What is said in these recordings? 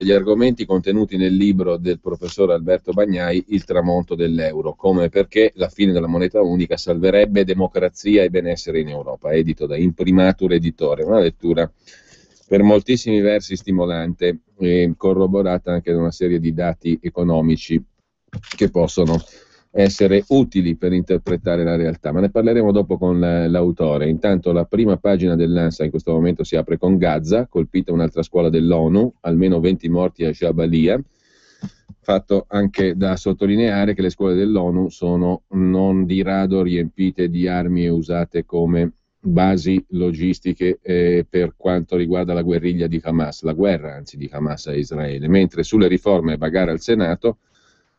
degli argomenti contenuti nel libro del professor Alberto Bagnai, Il tramonto dell'euro, come e perché la fine della moneta unica salverebbe democrazia e benessere in Europa, edito da Imprimatur Editore, una lettura per moltissimi versi stimolante e corroborata anche da una serie di dati economici che possono essere utili per interpretare la realtà, ma ne parleremo dopo con l'autore. Intanto la prima pagina dell'ANSA in questo momento si apre con Gaza, colpita un'altra scuola dell'ONU, almeno 20 morti a Jabalia. Fatto anche da sottolineare che le scuole dell'ONU sono non di rado riempite di armi e usate come basi logistiche per quanto riguarda la guerriglia di Hamas, la guerra anzi di Hamas a Israele, mentre sulle riforme bagarre al Senato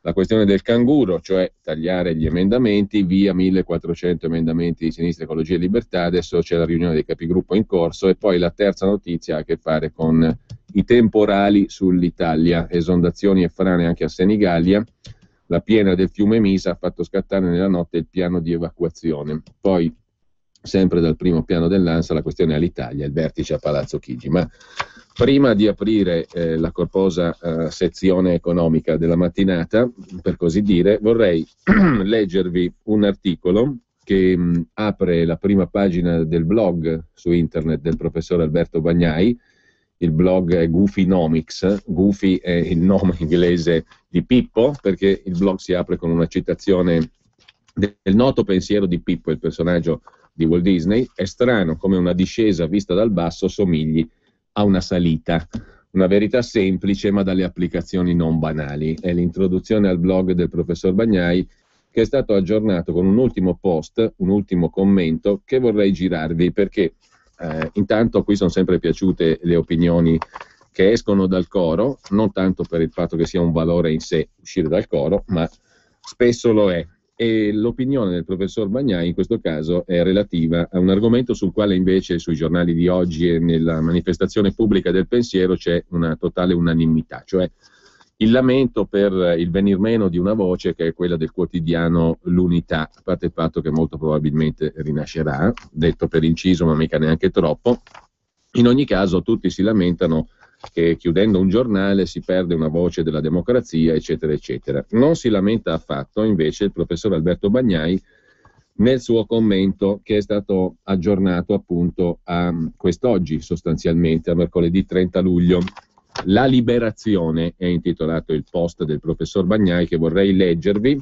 la questione del canguro, cioè tagliare gli emendamenti, via 1400 emendamenti di Sinistra, Ecologia e Libertà, adesso c'è la riunione dei capigruppo in corso e poi la terza notizia ha a che fare con i temporali sull'Italia, esondazioni e frane anche a Senigallia, la piena del fiume Misa ha fatto scattare nella notte il piano di evacuazione, poi sempre dal primo piano dell'ANSA la questione all'Italia, il vertice a Palazzo Chigi, ma prima di aprire la corposa sezione economica della mattinata, per così dire, vorrei leggervi un articolo che apre la prima pagina del blog su internet del professor Alberto Bagnai. Il blog è Goofynomics, Goofy è il nome inglese di Pippo, perché il blog si apre con una citazione del noto pensiero di Pippo, il personaggio di Walt Disney. È strano come una discesa vista dal basso somigli a una salita, una verità semplice ma dalle applicazioni non banali. È l'introduzione al blog del professor Bagnai, che è stato aggiornato con un ultimo post, un ultimo commento che vorrei girarvi, perché intanto qui sono sempre piaciute le opinioni che escono dal coro, non tanto per il fatto che sia un valore in sé uscire dal coro, ma spesso lo è. E l'opinione del professor Bagnai in questo caso è relativa a un argomento sul quale invece sui giornali di oggi e nella manifestazione pubblica del pensiero c'è una totale unanimità, cioè il lamento per il venir meno di una voce che è quella del quotidiano L'Unità, a parte il fatto che molto probabilmente rinascerà, detto per inciso ma mica neanche troppo. In ogni caso tutti si lamentano che chiudendo un giornale si perde una voce della democrazia, eccetera, eccetera. Non si lamenta affatto invece il professor Alberto Bagnai nel suo commento, che è stato aggiornato appunto a quest'oggi, sostanzialmente a mercoledì 30 luglio. La liberazione è intitolato il post del professor Bagnai, che vorrei leggervi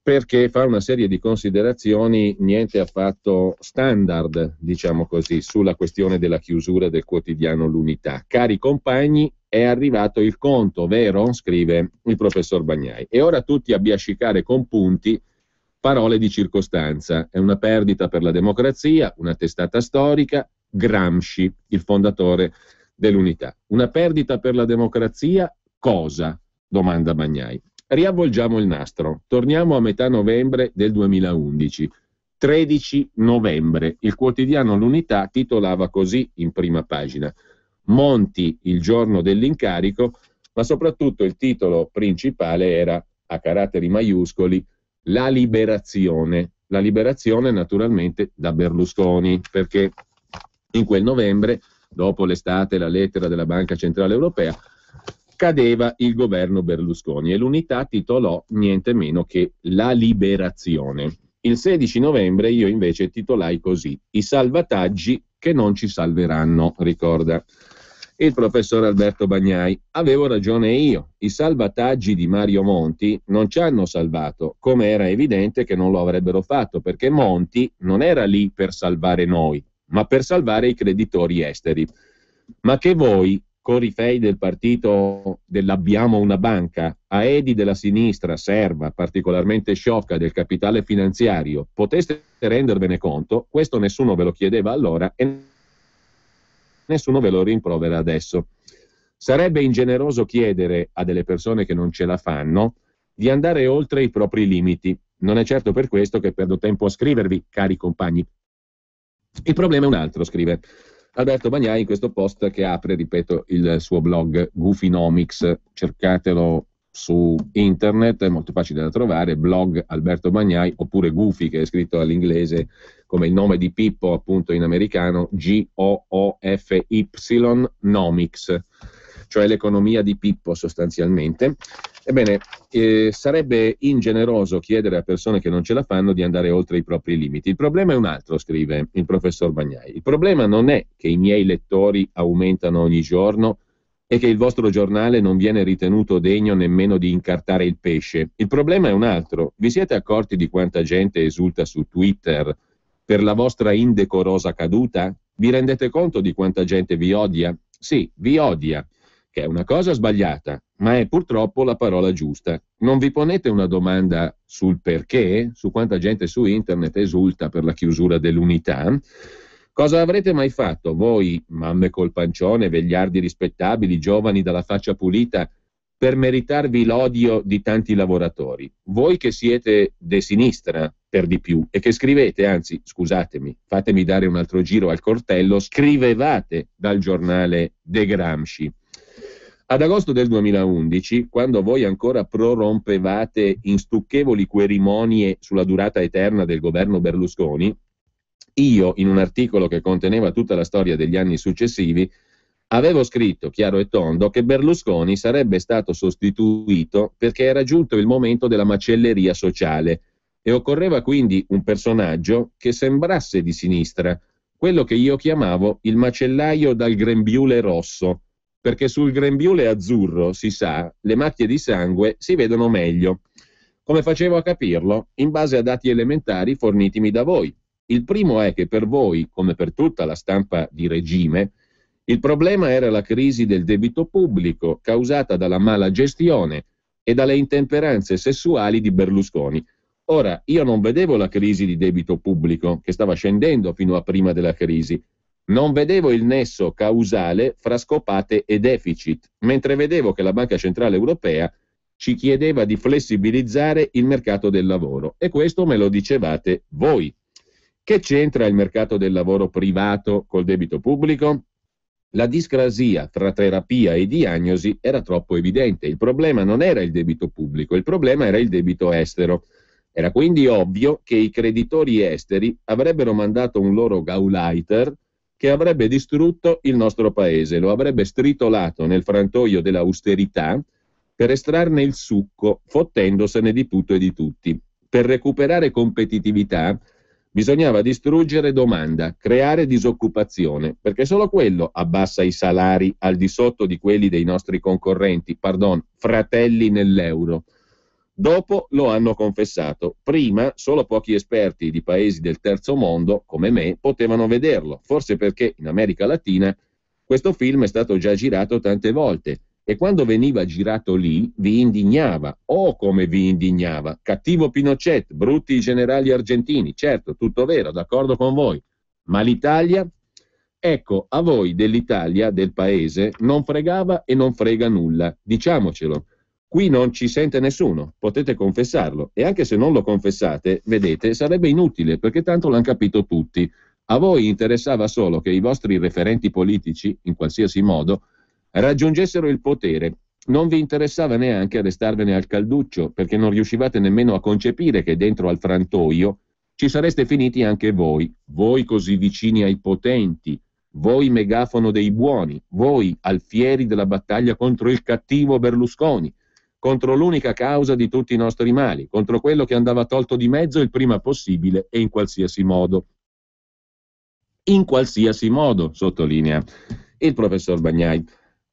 perché fa una serie di considerazioni niente affatto standard, diciamo così, sulla questione della chiusura del quotidiano L'Unità. Cari compagni, è arrivato il conto, vero? Scrive il professor Bagnai. E ora tutti a biascicare con punti parole di circostanza. È una perdita per la democrazia, una testata storica, Gramsci, il fondatore dell'Unità. Una perdita per la democrazia, cosa? Domanda Bagnai. Riavvolgiamo il nastro, torniamo a metà novembre del 2011, 13 novembre, il quotidiano L'Unità titolava così in prima pagina: Monti il giorno dell'incarico, ma soprattutto il titolo principale era a caratteri maiuscoli La liberazione naturalmente da Berlusconi, perché in quel novembre, dopo l'estate, la lettera della Banca Centrale Europea, cadeva il governo Berlusconi e l'Unità titolò niente meno che La liberazione. Il 16 novembre io invece titolai così: I salvataggi che non ci salveranno, ricorda il professor Alberto Bagnai. Avevo ragione io, i salvataggi di Mario Monti non ci hanno salvato, come era evidente che non lo avrebbero fatto, perché Monti non era lì per salvare noi, ma per salvare i creditori esteri. Ma che voi, corifei del partito dell'abbiamo una banca, aedi della sinistra serva, particolarmente sciocca del capitale finanziario, poteste rendervene conto, questo nessuno ve lo chiedeva allora e nessuno ve lo rimprovera adesso. Sarebbe ingeneroso chiedere a delle persone che non ce la fanno di andare oltre i propri limiti. Non è certo per questo che perdo tempo a scrivervi, cari compagni. Il problema è un altro, scrive Alberto Bagnai in questo post che apre, ripeto, il suo blog Goofynomics. Cercatelo su internet, è molto facile da trovare, blog Alberto Bagnai, oppure Goofy, che è scritto all'inglese come il nome di Pippo appunto in americano, Goofy Nomics. cioè l'economia di Pippo sostanzialmente. Ebbene, sarebbe ingeneroso chiedere a persone che non ce la fanno di andare oltre i propri limiti. Il problema è un altro, scrive il professor Bagnai. Il problema non è che i miei lettori aumentano ogni giorno e che il vostro giornale non viene ritenuto degno nemmeno di incartare il pesce. Il problema è un altro. Vi siete accorti di quanta gente esulta su Twitter per la vostra indecorosa caduta? Vi rendete conto di quanta gente vi odia? Sì, vi odia, che è una cosa sbagliata, ma è purtroppo la parola giusta. Non vi ponete una domanda sul perché, su quanta gente su internet esulta per la chiusura dell'unità? Cosa avrete mai fatto voi, mamme col pancione, vegliardi rispettabili, giovani dalla faccia pulita, per meritarvi l'odio di tanti lavoratori? Voi che siete de sinistra, per di più, e che scrivete, anzi, scusatemi, fatemi dare un altro giro al coltello, scrivevate dal giornale De Gramsci. Ad agosto del 2011, quando voi ancora prorompevate in stucchevoli querimonie sulla durata eterna del governo Berlusconi, io, in un articolo che conteneva tutta la storia degli anni successivi, avevo scritto chiaro e tondo che Berlusconi sarebbe stato sostituito perché era giunto il momento della macelleria sociale e occorreva quindi un personaggio che sembrasse di sinistra, quello che io chiamavo il macellaio dal grembiule rosso, perché sul grembiule azzurro, si sa, le macchie di sangue si vedono meglio. Come facevo a capirlo? In base a dati elementari fornitimi da voi. Il primo è che per voi, come per tutta la stampa di regime, il problema era la crisi del debito pubblico causata dalla mala gestione e dalle intemperanze sessuali di Berlusconi. Ora, io non vedevo la crisi di debito pubblico, che stava scendendo fino a prima della crisi. Non vedevo il nesso causale fra scopate e deficit, mentre vedevo che la Banca Centrale Europea ci chiedeva di flessibilizzare il mercato del lavoro. E questo me lo dicevate voi. Che c'entra il mercato del lavoro privato col debito pubblico? La discrasia tra terapia e diagnosi era troppo evidente. Il problema non era il debito pubblico, il problema era il debito estero. Era quindi ovvio che i creditori esteri avrebbero mandato un loro Gauleiter che avrebbe distrutto il nostro paese, lo avrebbe stritolato nel frantoio dell'austerità per estrarne il succo, fottendosene di tutto e di tutti. Per recuperare competitività bisognava distruggere domanda, creare disoccupazione, perché solo quello abbassa i salari al di sotto di quelli dei nostri concorrenti, fratelli nell'euro. Dopo lo hanno confessato. Prima solo pochi esperti di paesi del terzo mondo, come me, potevano vederlo, forse perché in America Latina questo film è stato già girato tante volte e quando veniva girato lì vi indignava. Oh, come vi indignava! Cattivo Pinochet, brutti i generali argentini, certo, tutto vero, d'accordo con voi. Ma l'Italia? Ecco, a voi dell'Italia, del paese, non fregava e non frega nulla, diciamocelo. Qui non ci sente nessuno, potete confessarlo, e anche se non lo confessate, vedete, sarebbe inutile, perché tanto l'hanno capito tutti. A voi interessava solo che i vostri referenti politici, in qualsiasi modo, raggiungessero il potere. Non vi interessava neanche restarvene al calduccio, perché non riuscivate nemmeno a concepire che dentro al frantoio ci sareste finiti anche voi così vicini ai potenti, voi megafono dei buoni, voi alfieri della battaglia contro il cattivo Berlusconi, contro l'unica causa di tutti i nostri mali, contro quello che andava tolto di mezzo il prima possibile e in qualsiasi modo. In qualsiasi modo, sottolinea il professor Bagnai.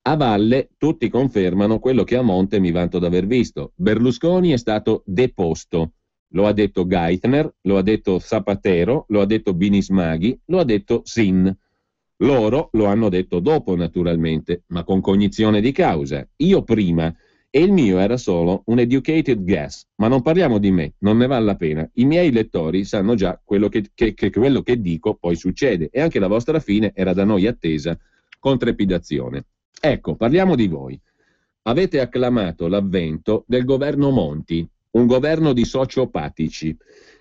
A valle tutti confermano quello che a monte mi vanto d'aver visto. Berlusconi è stato deposto. Lo ha detto Geithner, lo ha detto Zapatero, lo ha detto Binismaghi, lo ha detto Sin. Loro lo hanno detto dopo, naturalmente, ma con cognizione di causa. Io prima. E il mio era solo un educated guess, ma non parliamo di me, non ne vale la pena. I miei lettori sanno già quello che quello che dico poi succede e anche la vostra fine era da noi attesa con trepidazione. Ecco, parliamo di voi. Avete acclamato l'avvento del governo Monti, un governo di sociopatici,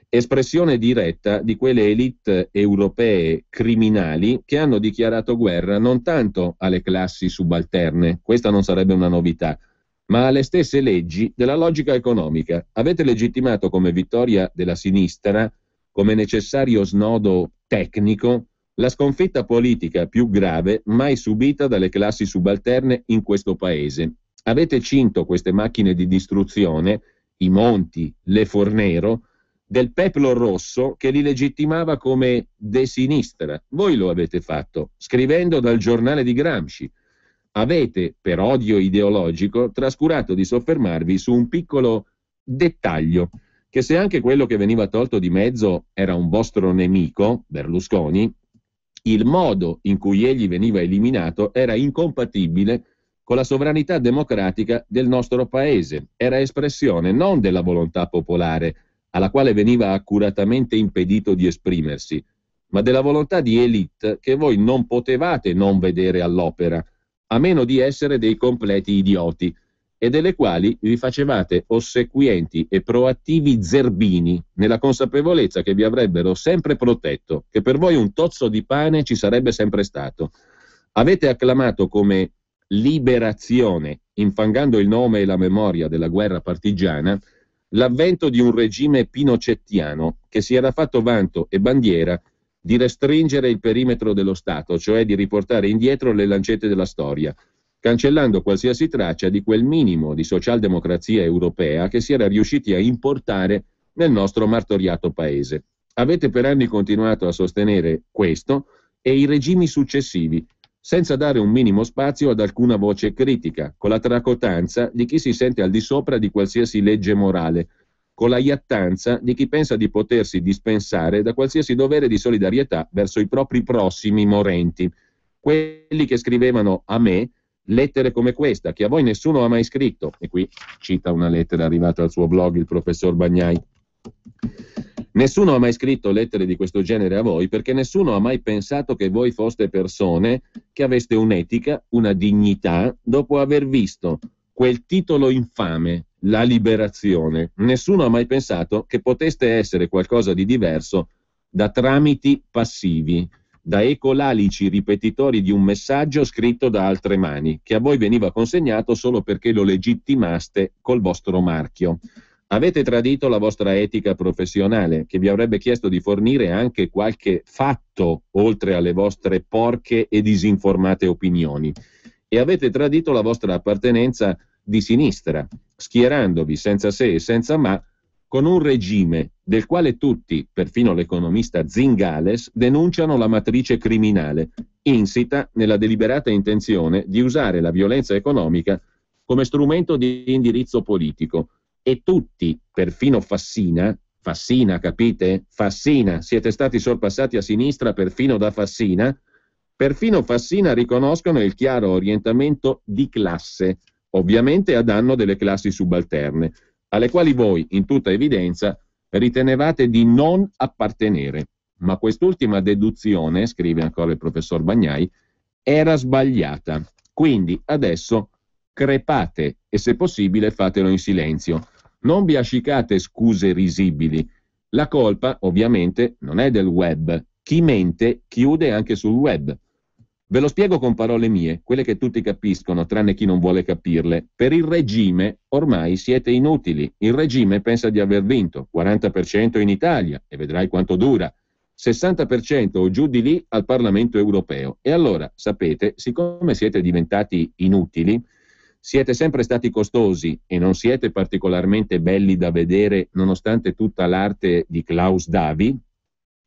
espressione diretta di quelle elite europee criminali che hanno dichiarato guerra non tanto alle classi subalterne, questa non sarebbe una novità, ma alle stesse leggi della logica economica. Avete legittimato come vittoria della sinistra, come necessario snodo tecnico, la sconfitta politica più grave mai subita dalle classi subalterne in questo paese. Avete cinto queste macchine di distruzione, i Monti, le Fornero, del peplo rosso che li legittimava come de sinistra. Voi lo avete fatto, scrivendo dal giornale di Gramsci. Avete, per odio ideologico, trascurato di soffermarvi su un piccolo dettaglio, che se anche quello che veniva tolto di mezzo era un vostro nemico, Berlusconi, il modo in cui egli veniva eliminato era incompatibile con la sovranità democratica del nostro paese. Era espressione non della volontà popolare, alla quale veniva accuratamente impedito di esprimersi, ma della volontà di élite che voi non potevate non vedere all'opera, a meno di essere dei completi idioti, e delle quali vi facevate ossequienti e proattivi zerbini, nella consapevolezza che vi avrebbero sempre protetto, che per voi un tozzo di pane ci sarebbe sempre stato. Avete acclamato come liberazione, infangando il nome e la memoria della guerra partigiana, l'avvento di un regime pinochettiano che si era fatto vanto e bandiera di restringere il perimetro dello Stato, cioè di riportare indietro le lancette della storia, cancellando qualsiasi traccia di quel minimo di socialdemocrazia europea che si era riusciti a importare nel nostro martoriato paese. Avete per anni continuato a sostenere questo e i regimi successivi, senza dare un minimo spazio ad alcuna voce critica, con la tracotanza di chi si sente al di sopra di qualsiasi legge morale, con la iattanza di chi pensa di potersi dispensare da qualsiasi dovere di solidarietà verso i propri prossimi morenti, quelli che scrivevano a me lettere come questa, che a voi nessuno ha mai scritto. E qui cita una lettera arrivata al suo blog il professor Bagnai. Nessuno ha mai scritto lettere di questo genere a voi perché nessuno ha mai pensato che voi foste persone che aveste un'etica, una dignità, dopo aver visto quel titolo infame, la liberazione. Nessuno ha mai pensato che poteste essere qualcosa di diverso da tramiti passivi, da ecolalici ripetitori di un messaggio scritto da altre mani, che a voi veniva consegnato solo perché lo legittimaste col vostro marchio. Avete tradito la vostra etica professionale, che vi avrebbe chiesto di fornire anche qualche fatto, oltre alle vostre porche e disinformate opinioni. E avete tradito la vostra appartenenza di sinistra, schierandovi senza se e senza ma con un regime del quale tutti, perfino l'economista Zingales, denunciano la matrice criminale, insita nella deliberata intenzione di usare la violenza economica come strumento di indirizzo politico. E tutti, perfino Fassina, capite? Fassina, siete stati sorpassati a sinistra perfino da Fassina? Perfino Fassina riconoscono il chiaro orientamento di classe, ovviamente a danno delle classi subalterne, alle quali voi, in tutta evidenza, ritenevate di non appartenere. Ma quest'ultima deduzione, scrive ancora il professor Bagnai, era sbagliata. Quindi adesso crepate e se possibile fatelo in silenzio. Non vi ascicate scuse risibili. La colpa, ovviamente, non è del web. Chi mente chiude anche sul web. Ve lo spiego con parole mie, quelle che tutti capiscono, tranne chi non vuole capirle. Per il regime ormai siete inutili. Il regime pensa di aver vinto, 40% in Italia, e vedrai quanto dura, 60% o giù di lì al Parlamento europeo. E allora, sapete, siccome siete diventati inutili, siete sempre stati costosi e non siete particolarmente belli da vedere nonostante tutta l'arte di Klaus Davi,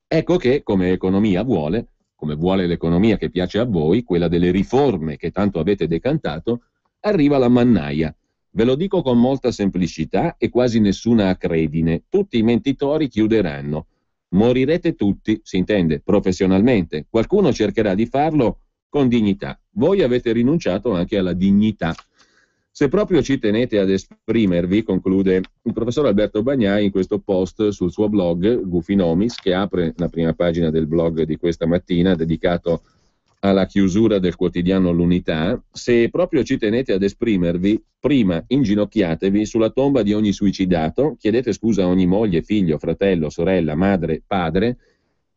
ecco che, come economia vuole, come vuole l'economia che piace a voi, quella delle riforme che tanto avete decantato, arriva la mannaia. Ve lo dico con molta semplicità e quasi nessuna acredine. Tutti i mentitori chiuderanno. Morirete tutti, si intende, professionalmente. Qualcuno cercherà di farlo con dignità. Voi avete rinunciato anche alla dignità. Se proprio ci tenete ad esprimervi, conclude il professor Alberto Bagnai in questo post sul suo blog Gufinomis, che apre la prima pagina del blog di questa mattina, dedicato alla chiusura del quotidiano L'Unità, se proprio ci tenete ad esprimervi, prima inginocchiatevi sulla tomba di ogni suicidato, chiedete scusa a ogni moglie, figlio, fratello, sorella, madre, padre,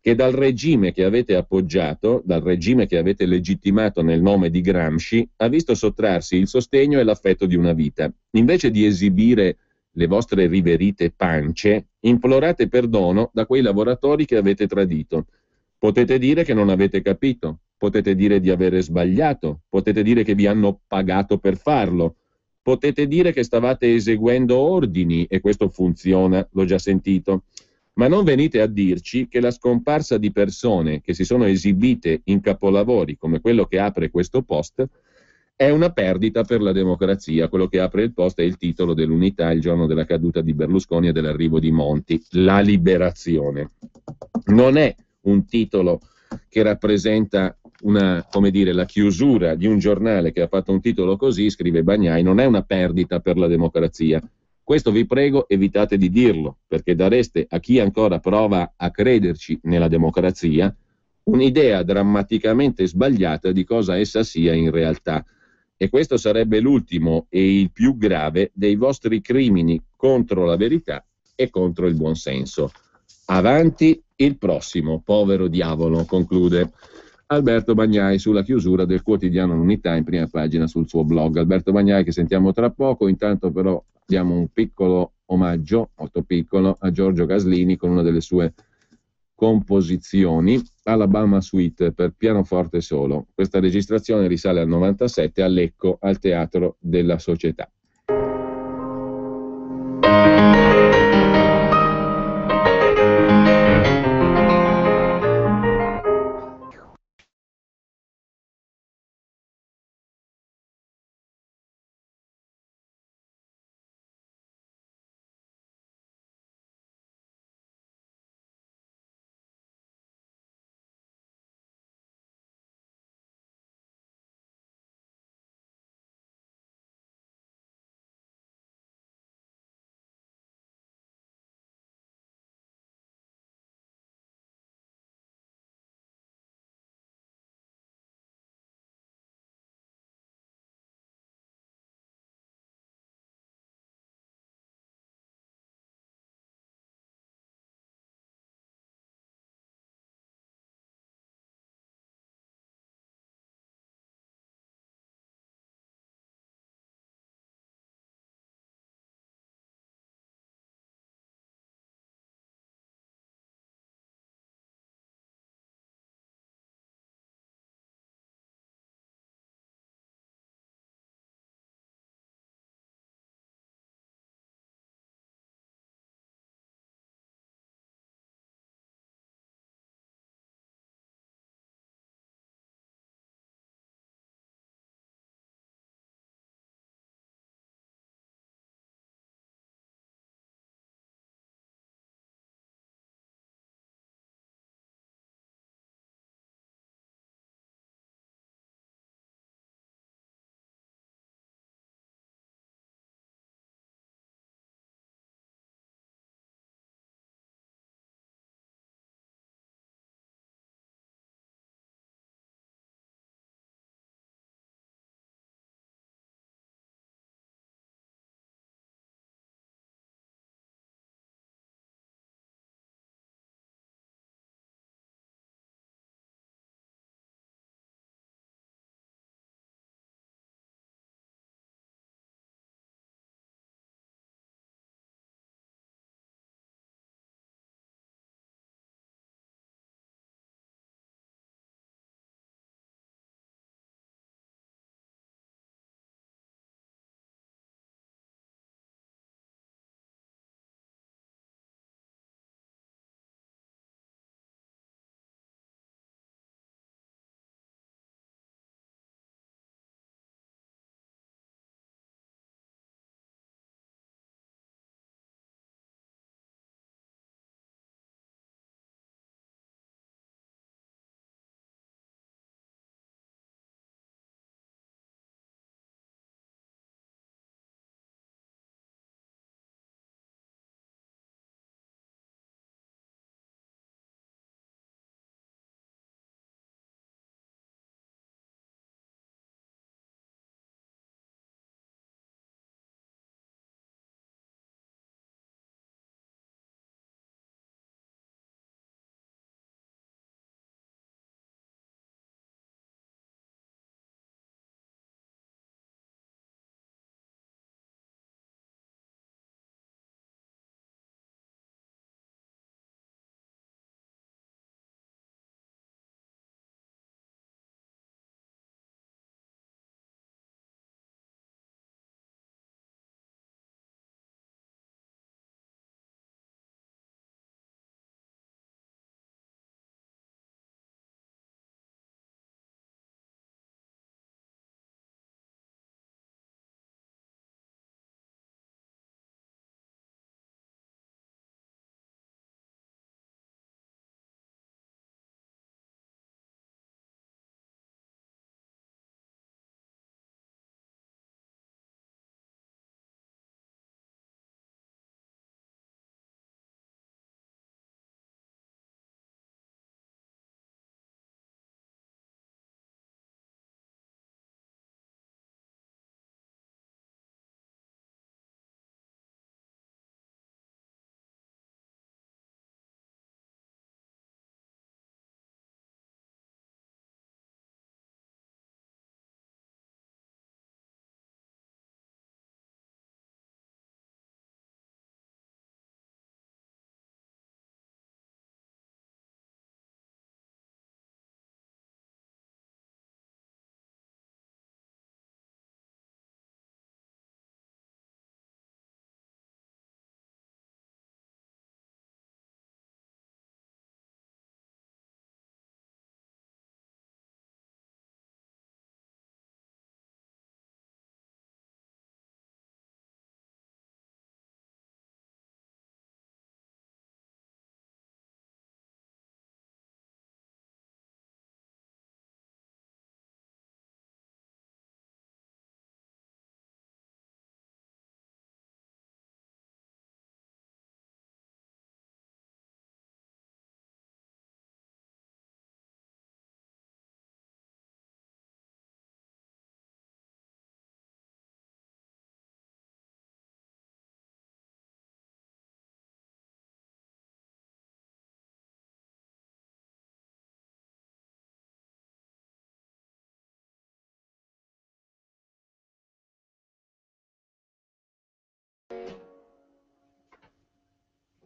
che dal regime che avete appoggiato, dal regime che avete legittimato nel nome di Gramsci, ha visto sottrarsi il sostegno e l'affetto di una vita. Invece di esibire le vostre riverite pance, implorate perdono da quei lavoratori che avete tradito. Potete dire che non avete capito, potete dire di avere sbagliato, potete dire che vi hanno pagato per farlo, potete dire che stavate eseguendo ordini e questo funziona, l'ho già sentito. Ma non venite a dirci che la scomparsa di persone che si sono esibite in capolavori come quello che apre questo post è una perdita per la democrazia. Quello che apre il post è il titolo dell'Unità il giorno della caduta di Berlusconi e dell'arrivo di Monti, la liberazione. Non è un titolo che rappresenta una, come dire, la chiusura di un giornale che ha fatto un titolo così, scrive Bagnai, non è una perdita per la democrazia. Questo vi prego evitate di dirlo, perché dareste a chi ancora prova a crederci nella democrazia un'idea drammaticamente sbagliata di cosa essa sia in realtà. E questo sarebbe l'ultimo e il più grave dei vostri crimini contro la verità e contro il buonsenso. Avanti il prossimo, povero diavolo, conclude Alberto Bagnai sulla chiusura del quotidiano L'Unità in prima pagina sul suo blog. Alberto Bagnai che sentiamo tra poco, intanto però diamo un piccolo omaggio, molto piccolo, a Giorgio Gaslini con una delle sue composizioni, Alabama Suite per pianoforte solo. Questa registrazione risale al 97 a Lecco, al Teatro della Società.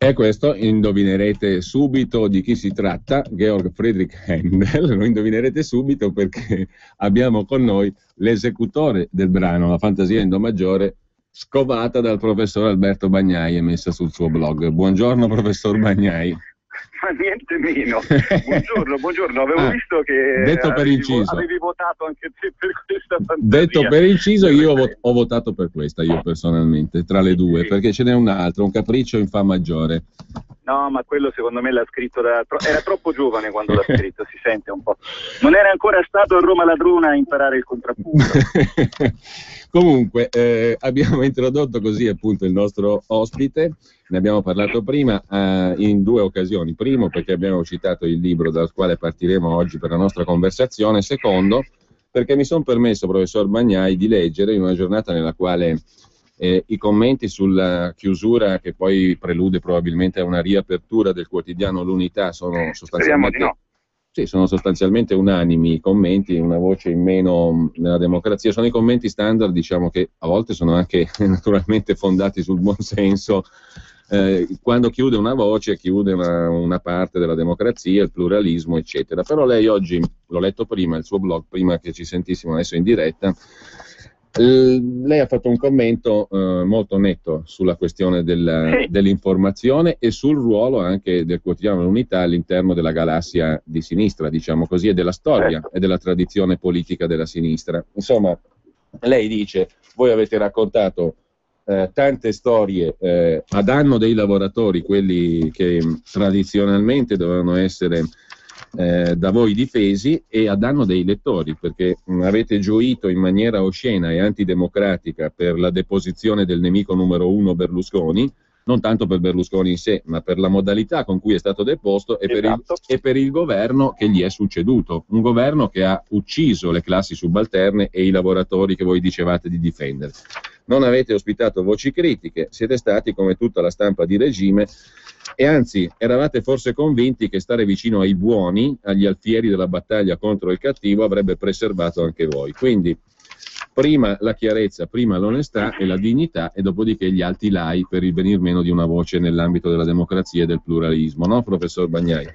E questo indovinerete subito di chi si tratta, Georg Friedrich Händel, lo indovinerete subito perché abbiamo con noi l'esecutore del brano, La fantasia in do maggiore, scovata dal professor Alberto Bagnai e messa sul suo blog. Buongiorno professor Bagnai. Ma niente meno. Buongiorno, avevo visto che detto per inciso. Avevi votato anche te per questa fantasia. Detto per inciso, io ho votato per questa, io personalmente, tra le due, sì. Perché ce n'è un altro, un capriccio in fa maggiore. No, ma quello secondo me l'ha scritto era troppo giovane quando l'ha scritto, si sente un po'. Non era ancora stato a Roma Ladrona a imparare il contrappunto. Comunque, abbiamo introdotto così appunto il nostro ospite, ne abbiamo parlato prima in due occasioni. Primo, perché abbiamo citato il libro dal quale partiremo oggi per la nostra conversazione. Secondo, perché mi sono permesso, professor Bagnai, di leggere in una giornata nella quale i commenti sulla chiusura, che poi prelude probabilmente a una riapertura del quotidiano L'Unità, sono sostanzialmente, no. sì, sono sostanzialmente unanimi i commenti, una voce in meno nella democrazia. Sono i commenti standard, diciamo, che a volte sono anche naturalmente fondati sul buonsenso. Quando chiude una voce, chiude una parte della democrazia, il pluralismo, eccetera. Però lei oggi, l'ho letto prima, il suo blog, prima che ci sentissimo adesso in diretta, lei ha fatto un commento molto netto sulla questione dell'informazione e sul ruolo anche del quotidiano L'Unità all'interno della galassia di sinistra, diciamo così, e della storia e della tradizione politica della sinistra. Insomma, lei dice, voi avete raccontato tante storie a danno dei lavoratori, quelli che tradizionalmente dovevano essere da voi difesi, e a danno dei lettori, perché avete gioito in maniera oscena e antidemocratica per la deposizione del nemico numero uno Berlusconi, non tanto per Berlusconi in sé, ma per la modalità con cui è stato deposto e per il governo che gli è succeduto, un governo che ha ucciso le classi subalterne e i lavoratori che voi dicevate di difendere. Non avete ospitato voci critiche, siete stati come tutta la stampa di regime, e anzi eravate forse convinti che stare vicino ai buoni, agli alfieri della battaglia contro il cattivo, avrebbe preservato anche voi. Quindi prima la chiarezza, prima l'onestà e la dignità, e dopodiché gli alti lai per il venir meno di una voce nell'ambito della democrazia e del pluralismo, no, professor Bagnai?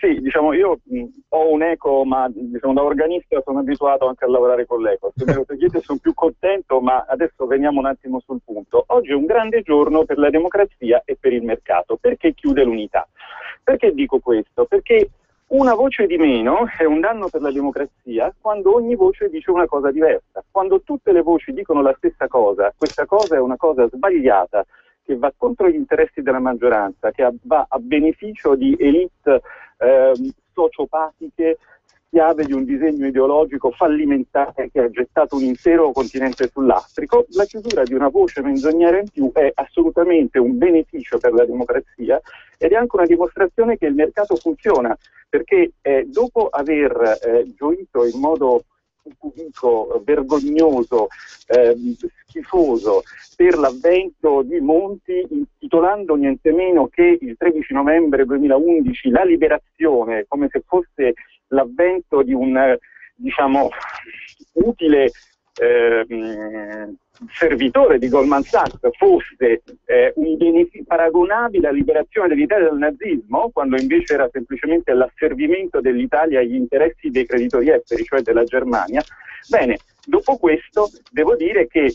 Sì, diciamo, io ho un eco, ma diciamo, da organista sono abituato anche a lavorare con l'eco. Se me lo chiedete sono più contento, ma adesso veniamo un attimo sul punto. Oggi è un grande giorno per la democrazia e per il mercato. Perché chiude l'Unità? Perché dico questo? Perché una voce di meno è un danno per la democrazia quando ogni voce dice una cosa diversa. Quando tutte le voci dicono la stessa cosa, questa cosa è una cosa sbagliata, che va contro gli interessi della maggioranza, che va a beneficio di elite sociopatiche, schiave di un disegno ideologico fallimentare che ha gettato un intero continente sul lastrico. La chiusura di una voce menzognera in più è assolutamente un beneficio per la democrazia ed è anche una dimostrazione che il mercato funziona, perché dopo aver gioito in modo pubblico, vergognoso, schifoso per l'avvento di Monti, intitolando niente meno che il 13 novembre 2011 la liberazione, come se fosse l'avvento di un, diciamo, utile servitore di Goldman Sachs, fosse un beneficio paragonabile alla liberazione dell'Italia dal nazismo, quando invece era semplicemente l'asservimento dell'Italia agli interessi dei creditori esteri, cioè della Germania. Bene, dopo questo devo dire che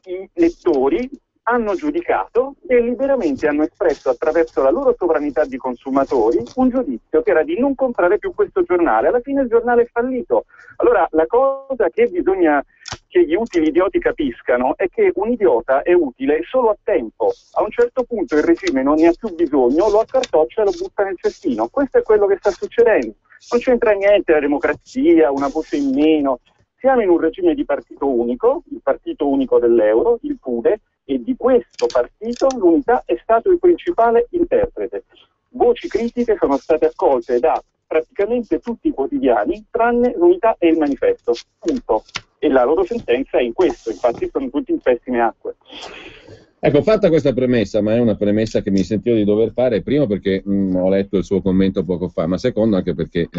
i lettori hanno giudicato e liberamente hanno espresso attraverso la loro sovranità di consumatori un giudizio che era di non comprare più questo giornale. Alla fine il giornale è fallito. Allora la cosa che bisogna che gli utili idioti capiscano è che un idiota è utile solo a tempo. A un certo punto il regime non ne ha più bisogno, lo accartoccia e lo butta nel cestino. Questo è quello che sta succedendo. Non c'entra niente la democrazia, una voce in meno. Siamo in un regime di partito unico, il partito unico dell'euro, il PUDE, e di questo partito l'Unità è stato il principale interprete. Voci critiche sono state accolte da praticamente tutti i quotidiani, tranne l'Unità e il Manifesto, punto. E la loro sentenza è in questo, infatti sono tutti in pessime acque. Ecco, fatta questa premessa, ma è una premessa che mi sentivo di dover fare, primo perché ho letto il suo commento poco fa, ma secondo anche perché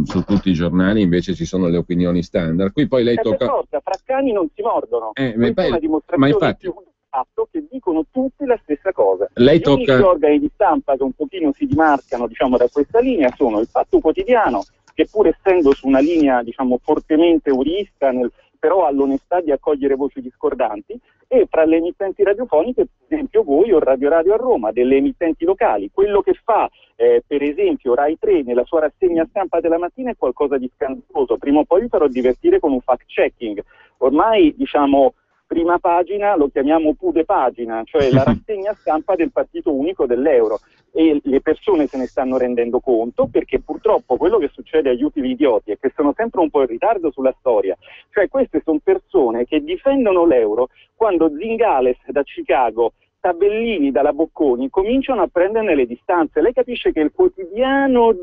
su tutti i giornali invece ci sono le opinioni standard. Qui poi lei tocca... Fra cani non si mordono. Ma infatti... fatto che dicono tutti la stessa cosa. Lei Gli unici organi di stampa che un pochino si dimarcano, diciamo, da questa linea sono il Fatto Quotidiano, che pur essendo su una linea, diciamo, fortemente eurista, però ha l'onestà di accogliere voci discordanti, e fra le emittenti radiofoniche, per esempio voi o Radio Radio a Roma, delle emittenti locali. Quello che fa per esempio Rai 3 nella sua rassegna stampa della mattina è qualcosa di scandaloso. Prima o poi vi farò divertire con un fact checking. Ormai, diciamo, prima pagina lo chiamiamo pude pagina, cioè la rassegna stampa del partito unico dell'euro, e le persone se ne stanno rendendo conto, perché purtroppo quello che succede agli utili idioti è che sono sempre un po' in ritardo sulla storia. Cioè queste sono persone che difendono l'euro quando Zingales da Chicago, Tabellini dalla Bocconi cominciano a prenderne le distanze. Lei capisce che il quotidiano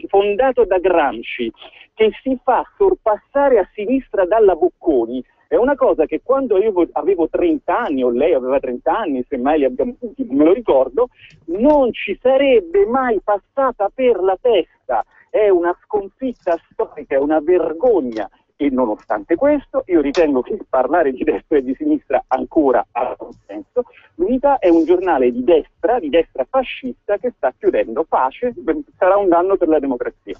fondato da Gramsci, che si fa sorpassare a sinistra dalla Bocconi, è una cosa che quando io avevo 30 anni, o lei aveva 30 anni, semmai li abbiamo tutti, non me lo ricordo, non ci sarebbe mai passata per la testa. È una sconfitta storica, è una vergogna. E nonostante questo, io ritengo che parlare di destra e di sinistra ancora ha un senso. L'Unità è un giornale di destra fascista, che sta chiudendo. Pace, sarà un danno per la democrazia.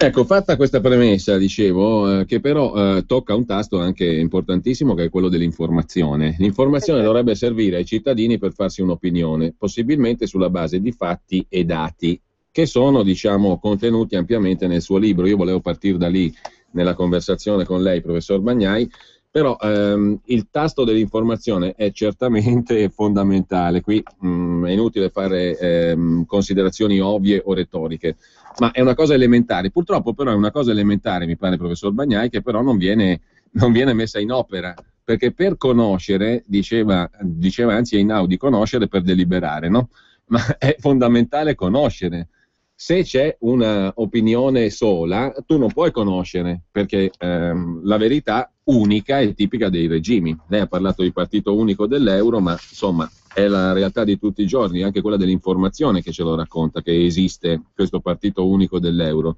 Ecco, fatta questa premessa, dicevo, che però tocca un tasto anche importantissimo, che è quello dell'informazione. L'informazione dovrebbe servire ai cittadini per farsi un'opinione, possibilmente sulla base di fatti e dati, che sono, diciamo, contenuti ampiamente nel suo libro. Io volevo partire da lì nella conversazione con lei, professor Bagnai, però il tasto dell'informazione è certamente fondamentale. Qui è inutile fare considerazioni ovvie o retoriche, ma è una cosa elementare. Purtroppo però è una cosa elementare, mi pare, professor Bagnai, che però non viene messa in opera, perché per conoscere, diceva anzi Einaudi, conoscere per deliberare, no? Ma è fondamentale conoscere. Se c'è una opinione sola, tu non puoi conoscere, perché la verità unica è tipica dei regimi. Lei ha parlato di partito unico dell'euro, ma insomma è la realtà di tutti i giorni, anche quella dell'informazione che ce lo racconta, che esiste questo partito unico dell'euro,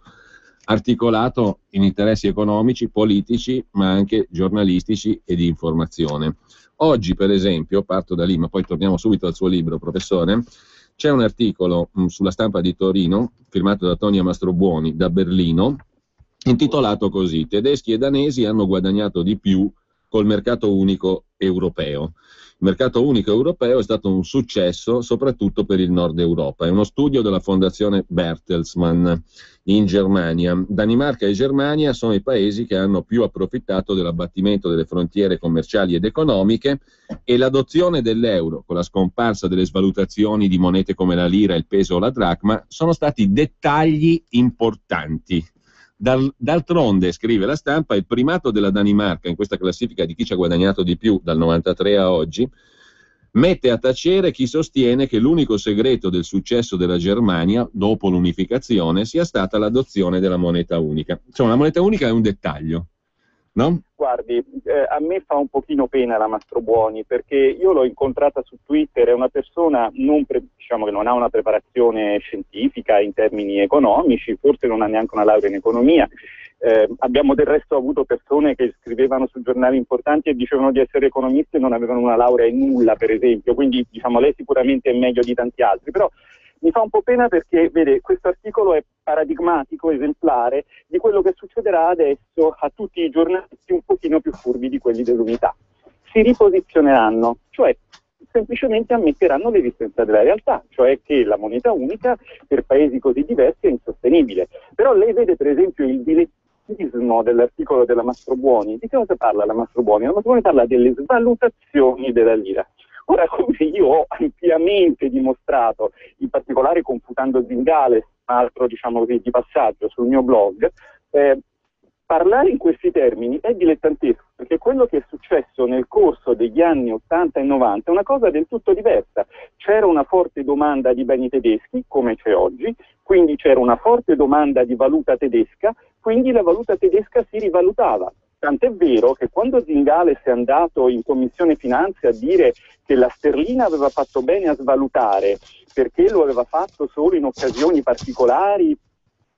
articolato in interessi economici, politici, ma anche giornalistici e di informazione. Oggi, per esempio, parto da lì, ma poi torniamo subito al suo libro, professore. C'è un articolo sulla Stampa di Torino, firmato da Tonia Mastrobuoni, da Berlino, intitolato così: tedeschi e danesi hanno guadagnato di più col mercato unico europeo. Il mercato unico europeo è stato un successo soprattutto per il nord Europa. È uno studio della fondazione Bertelsmann in Germania. Danimarca e Germania sono i paesi che hanno più approfittato dell'abbattimento delle frontiere commerciali ed economiche, e l'adozione dell'euro con la scomparsa delle svalutazioni di monete come la lira, il peso o la dracma sono stati dettagli importanti. D'altronde, scrive la Stampa, il primato della Danimarca in questa classifica di chi ci ha guadagnato di più dal 93 a oggi mette a tacere chi sostiene che l'unico segreto del successo della Germania dopo l'unificazione sia stata l'adozione della moneta unica. Cioè, una moneta unica è un dettaglio, no? Guardi, a me fa un pochino pena la Mastrobuoni, perché io l'ho incontrata su Twitter, è una persona diciamo che non ha una preparazione scientifica in termini economici, forse non ha neanche una laurea in economia. Abbiamo del resto avuto persone che scrivevano su giornali importanti e dicevano di essere economisti e non avevano una laurea in nulla, per esempio, quindi diciamo lei sicuramente è meglio di tanti altri, però mi fa un po' pena perché, vede, questo articolo è paradigmatico, esemplare di quello che succederà adesso a tutti i giornalisti un pochino più furbi di quelli dell'Unità. Si riposizioneranno, cioè semplicemente ammetteranno l'esistenza della realtà, cioè che la moneta unica per paesi così diversi è insostenibile. Però lei vede per esempio il dilettantismo dell'articolo della Mastrobuoni. Di che cosa parla la Mastrobuoni? La Mastrobuoni parla delle svalutazioni della lira. Ora, come io ho ampiamente dimostrato, in particolare confutando Zingales, un altro diciamo così, di passaggio sul mio blog, parlare in questi termini è dilettantesco, perché quello che è successo nel corso degli anni 80 e 90 è una cosa del tutto diversa. C'era una forte domanda di beni tedeschi, come c'è oggi, quindi c'era una forte domanda di valuta tedesca, quindi la valuta tedesca si rivalutava. Tant'è vero che quando Zingales è andato in Commissione Finanze a dire che la sterlina aveva fatto bene a svalutare perché lo aveva fatto solo in occasioni particolari,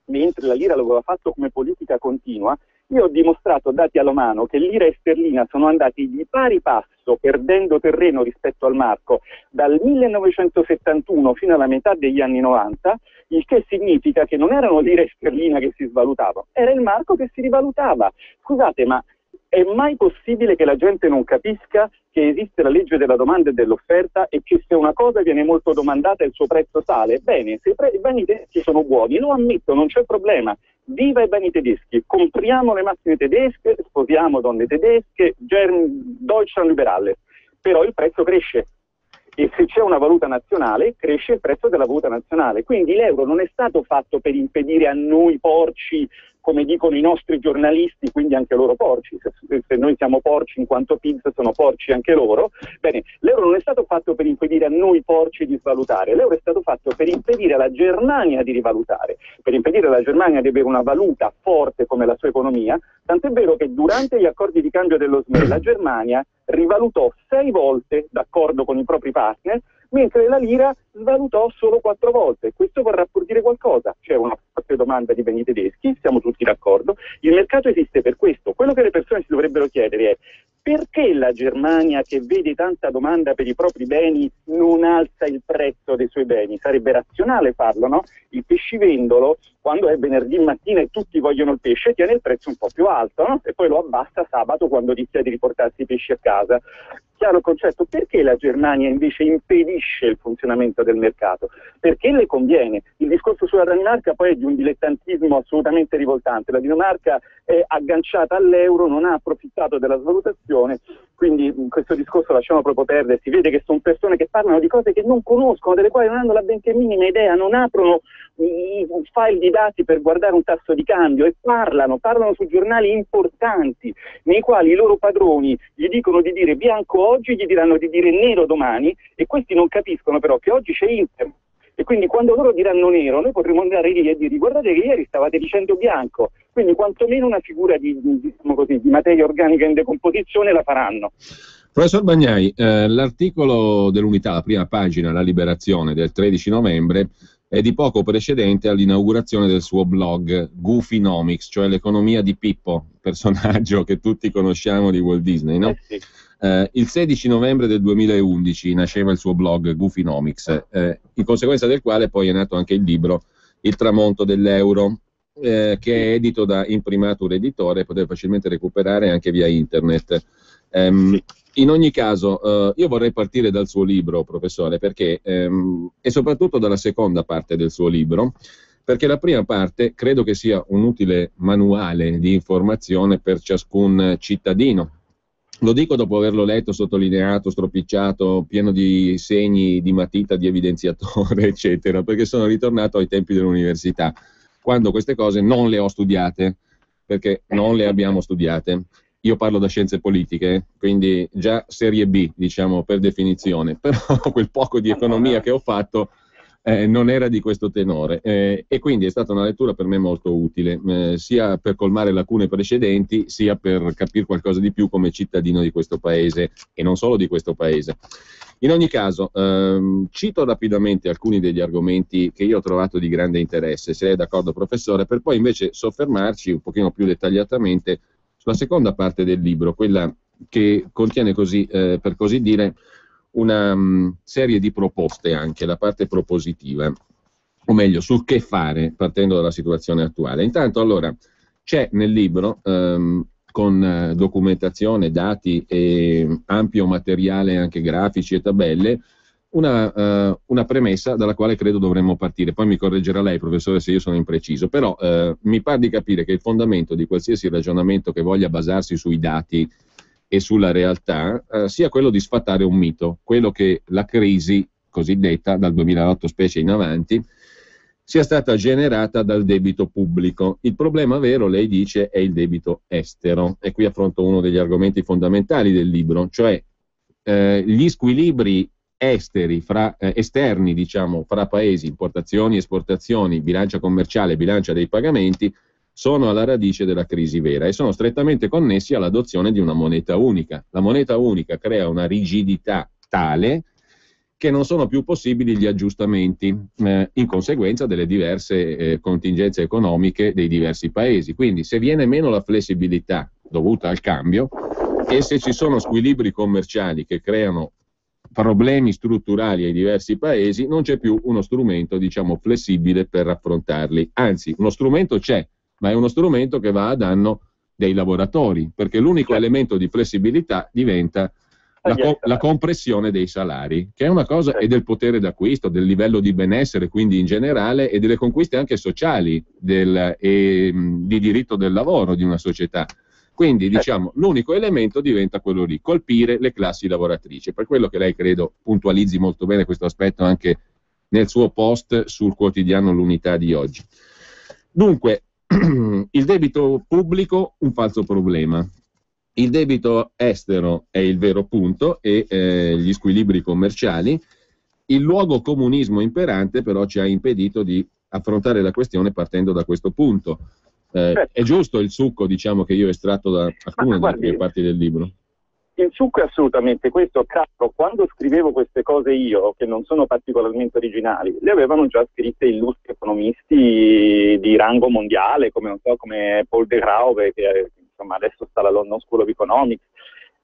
mentre la lira lo aveva fatto come politica continua, Io ho dimostrato, dati alla mano, che lira e sterlina sono andati di pari passo, perdendo terreno rispetto al marco, dal 1971 fino alla metà degli anni 90, il che significa che non erano lira e sterlina che si svalutavano, era il marco che si rivalutava. Scusate, ma è mai possibile che la gente non capisca che esiste la legge della domanda e dell'offerta e che se una cosa viene molto domandata il suo prezzo sale? Bene, se i beni tedeschi sono buoni, lo ammetto, non c'è problema. Viva i beni tedeschi, compriamo le macchine tedesche, sposiamo donne tedesche, Deutschland liberale, però il prezzo cresce. E se c'è una valuta nazionale, cresce il prezzo della valuta nazionale. Quindi l'euro non è stato fatto per impedire a noi porci, come dicono i nostri giornalisti, quindi anche loro porci. Se noi siamo porci in quanto PIL, sono porci anche loro. Bene, l'euro non è stato fatto per impedire a noi porci di svalutare, l'euro è stato fatto per impedire alla Germania di rivalutare, per impedire alla Germania di avere una valuta forte come la sua economia, tant'è vero che durante gli accordi di cambio dello SME la Germania rivalutò 6 volte d'accordo con i propri partner, mentre la lira svalutò solo 4 volte. Questo vorrà pur dire qualcosa. C'è una forte domanda di beni tedeschi, siamo tutti d'accordo, il mercato esiste per questo. Quello che le persone si dovrebbero chiedere è: perché la Germania, che vede tanta domanda per i propri beni, non alza il prezzo dei suoi beni? Sarebbe razionale farlo, no? Il pescivendolo, quando è venerdì mattina e tutti vogliono il pesce, tiene il prezzo un po' più alto, no? E poi lo abbassa sabato quando rischia di riportarsi i pesci a casa. Chiaro il concetto? Perché la Germania invece impedisce il funzionamento del mercato? Perché le conviene. Il discorso sulla Danimarca poi è di un dilettantismo assolutamente rivoltante. La Danimarca è agganciata all'euro, non ha approfittato della svalutazione, quindi questo discorso lasciamo proprio perdere. Si vede che sono persone che parlano di cose che non conoscono, delle quali non hanno la benché minima idea, non aprono un file di dati per guardare un tasso di cambio e parlano su giornali importanti nei quali i loro padroni gli dicono di dire bianco oggi, gli diranno di dire nero domani, e questi non capiscono però che oggi c'è internet. E quindi quando loro diranno nero, noi potremo andare lì e dire: guardate che ieri stavate dicendo bianco. Quindi quantomeno una figura diciamo così, di materia organica in decomposizione la faranno. Professor Bagnai, l'articolo dell'Unità, la prima pagina, La Liberazione, del 13 novembre, è di poco precedente all'inaugurazione del suo blog Goofynomics, cioè l'economia di Pippo, personaggio che tutti conosciamo di Walt Disney, no? Sì. Il 16 novembre del 2011 nasceva il suo blog Goofynomics, in conseguenza del quale poi è nato anche il libro Il tramonto dell'euro, che è edito da Imprimatur Editore, potete facilmente recuperare anche via internet. In ogni caso, io vorrei partire dal suo libro, professore, perché e soprattutto dalla seconda parte del suo libro, perché la prima parte credo che sia un utile manuale di informazione per ciascun cittadino. Lo dico dopo averlo letto, sottolineato, stropicciato, pieno di segni di matita, di evidenziatore, eccetera, perché sono ritornato ai tempi dell'università, quando queste cose non le ho studiate, perché non le abbiamo studiate. Io parlo da scienze politiche, quindi già serie B, diciamo, per definizione, però quel poco di economia che ho fatto non era di questo tenore, e quindi è stata una lettura per me molto utile, sia per colmare lacune precedenti, sia per capire qualcosa di più come cittadino di questo paese, e non solo di questo paese. In ogni caso, cito rapidamente alcuni degli argomenti che io ho trovato di grande interesse, se è d'accordo, professore, per poi invece soffermarci un pochino più dettagliatamente sulla seconda parte del libro, quella che contiene così, per così dire, una serie di proposte, anche la parte propositiva, o meglio, sul che fare partendo dalla situazione attuale. Intanto, allora, c'è nel libro, con documentazione, dati e ampio materiale anche grafici e tabelle, una premessa dalla quale credo dovremmo partire. Poi mi correggerà lei, professore, se io sono impreciso, però mi pare di capire che il fondamento di qualsiasi ragionamento che voglia basarsi sui dati e sulla realtà sia quello di sfatare un mito, quello che la crisi cosiddetta dal 2008 specie in avanti sia stata generata dal debito pubblico. Il problema vero, lei dice, è il debito estero, e qui affronto uno degli argomenti fondamentali del libro, cioè gli squilibri esterni, diciamo, fra paesi, importazioni, esportazioni, bilancia commerciale, bilancia dei pagamenti, sono alla radice della crisi vera e sono strettamente connessi all'adozione di una moneta unica. La moneta unica crea una rigidità tale che non sono più possibili gli aggiustamenti in conseguenza delle diverse contingenze economiche dei diversi paesi. Quindi se viene meno la flessibilità dovuta al cambio e se ci sono squilibri commerciali che creano problemi strutturali ai diversi paesi, non c'è più uno strumento, diciamo, flessibile per affrontarli. Anzi, uno strumento c'è, ma è uno strumento che va a danno dei lavoratori, perché l'unico elemento di flessibilità diventa la compressione dei salari, che è una cosa, e del potere d'acquisto, del livello di benessere, quindi in generale, e delle conquiste anche sociali e di diritto del lavoro di una società. Quindi, diciamo, l'unico elemento diventa quello lì, colpire le classi lavoratrici. Per quello che lei, credo, puntualizzi molto bene questo aspetto anche nel suo post sul quotidiano L'Unità di oggi. Dunque, il debito pubblico, un falso problema. Il debito estero è il vero punto e gli squilibri commerciali. Il luogo comunismo imperante però ci ha impedito di affrontare la questione partendo da questo punto. È giusto il succo, diciamo, che io ho estratto da alcune delle prime parti del libro? Il succo è assolutamente questo. Cazzo, quando scrivevo queste cose io, che non sono particolarmente originali, le avevano già scritte illustri economisti di rango mondiale, come, non so, come Paul de Grauwe, che insomma adesso sta alla London School of Economics.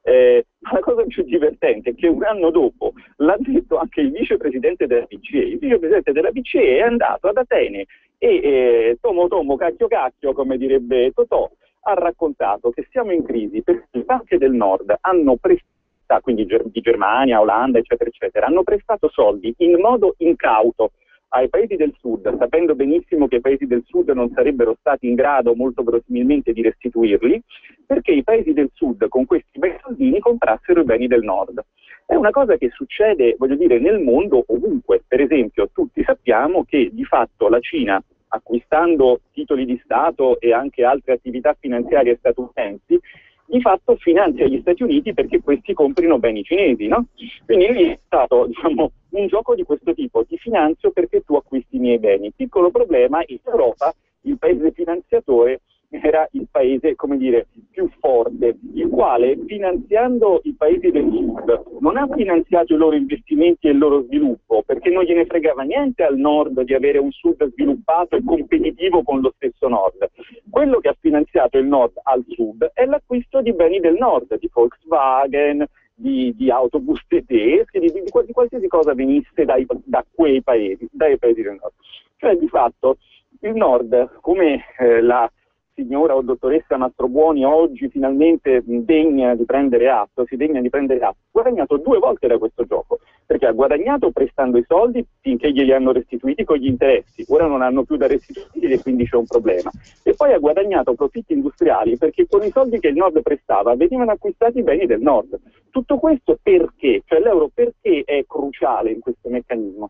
Ma la cosa più divertente è che un anno dopo l'ha detto anche il vicepresidente della BCE. Il vicepresidente della BCE è andato ad Atene e tomo tomo cacchio cacchio, come direbbe Totò, ha raccontato che siamo in crisi perché le banche del nord hanno prestato, quindi di Germania, Olanda, eccetera, eccetera, hanno prestato soldi in modo incauto ai paesi del sud, sapendo benissimo che i paesi del sud non sarebbero stati in grado molto verosimilmente di restituirli, perché i paesi del sud con questi bei soldini comprassero i beni del nord. È una cosa che succede, voglio dire, nel mondo ovunque. Per esempio, tutti sappiamo che di fatto la Cina, acquistando titoli di Stato e anche altre attività finanziarie statunitensi, di fatto finanzia gli Stati Uniti perché questi comprino beni cinesi, no? Quindi lì è stato, diciamo, un gioco di questo tipo: ti finanzio perché tu acquisti i miei beni. Piccolo problema, in Europa il paese finanziatore era il paese, come dire, più forte, il quale, finanziando i paesi del sud, non ha finanziato i loro investimenti e il loro sviluppo, perché non gliene fregava niente al nord di avere un sud sviluppato e competitivo con lo stesso nord. Quello che ha finanziato il nord al sud è l'acquisto di beni del nord, di Volkswagen, di autobus tedeschi, di qualsiasi cosa venisse da quei paesi, dai paesi del nord. Cioè, di fatto, il nord, come la signora o dottoressa Mastrobuoni oggi finalmente degna di prendere atto, ha guadagnato 2 volte da questo gioco, perché ha guadagnato prestando i soldi finché glieli hanno restituiti con gli interessi, ora non hanno più da restituire e quindi c'è un problema, e poi ha guadagnato profitti industriali perché con i soldi che il nord prestava venivano acquistati i beni del nord. Tutto questo perché? Cioè l'euro perché è cruciale in questo meccanismo?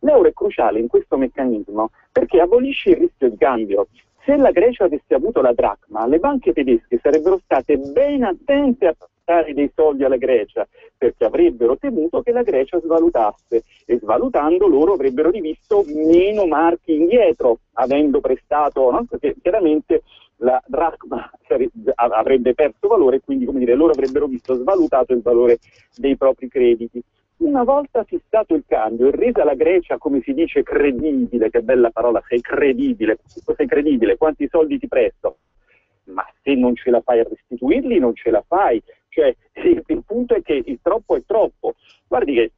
L'euro è cruciale in questo meccanismo perché abolisce il rischio di cambio. Se la Grecia avesse avuto la dracma, le banche tedesche sarebbero state ben attente a prestare dei soldi alla Grecia, perché avrebbero temuto che la Grecia svalutasse, e svalutando loro avrebbero rivisto meno marchi indietro, avendo prestato, no? Perché chiaramente la dracma avrebbe perso valore e quindi, come dire, loro avrebbero visto svalutato il valore dei propri crediti. Una volta fissato il cambio e resa la Grecia, come si dice, credibile, che bella parola, sei credibile, quanti soldi ti presto? Ma se non ce la fai a restituirli, non ce la fai. Cioè, il punto è che il troppo è troppo. Guardi che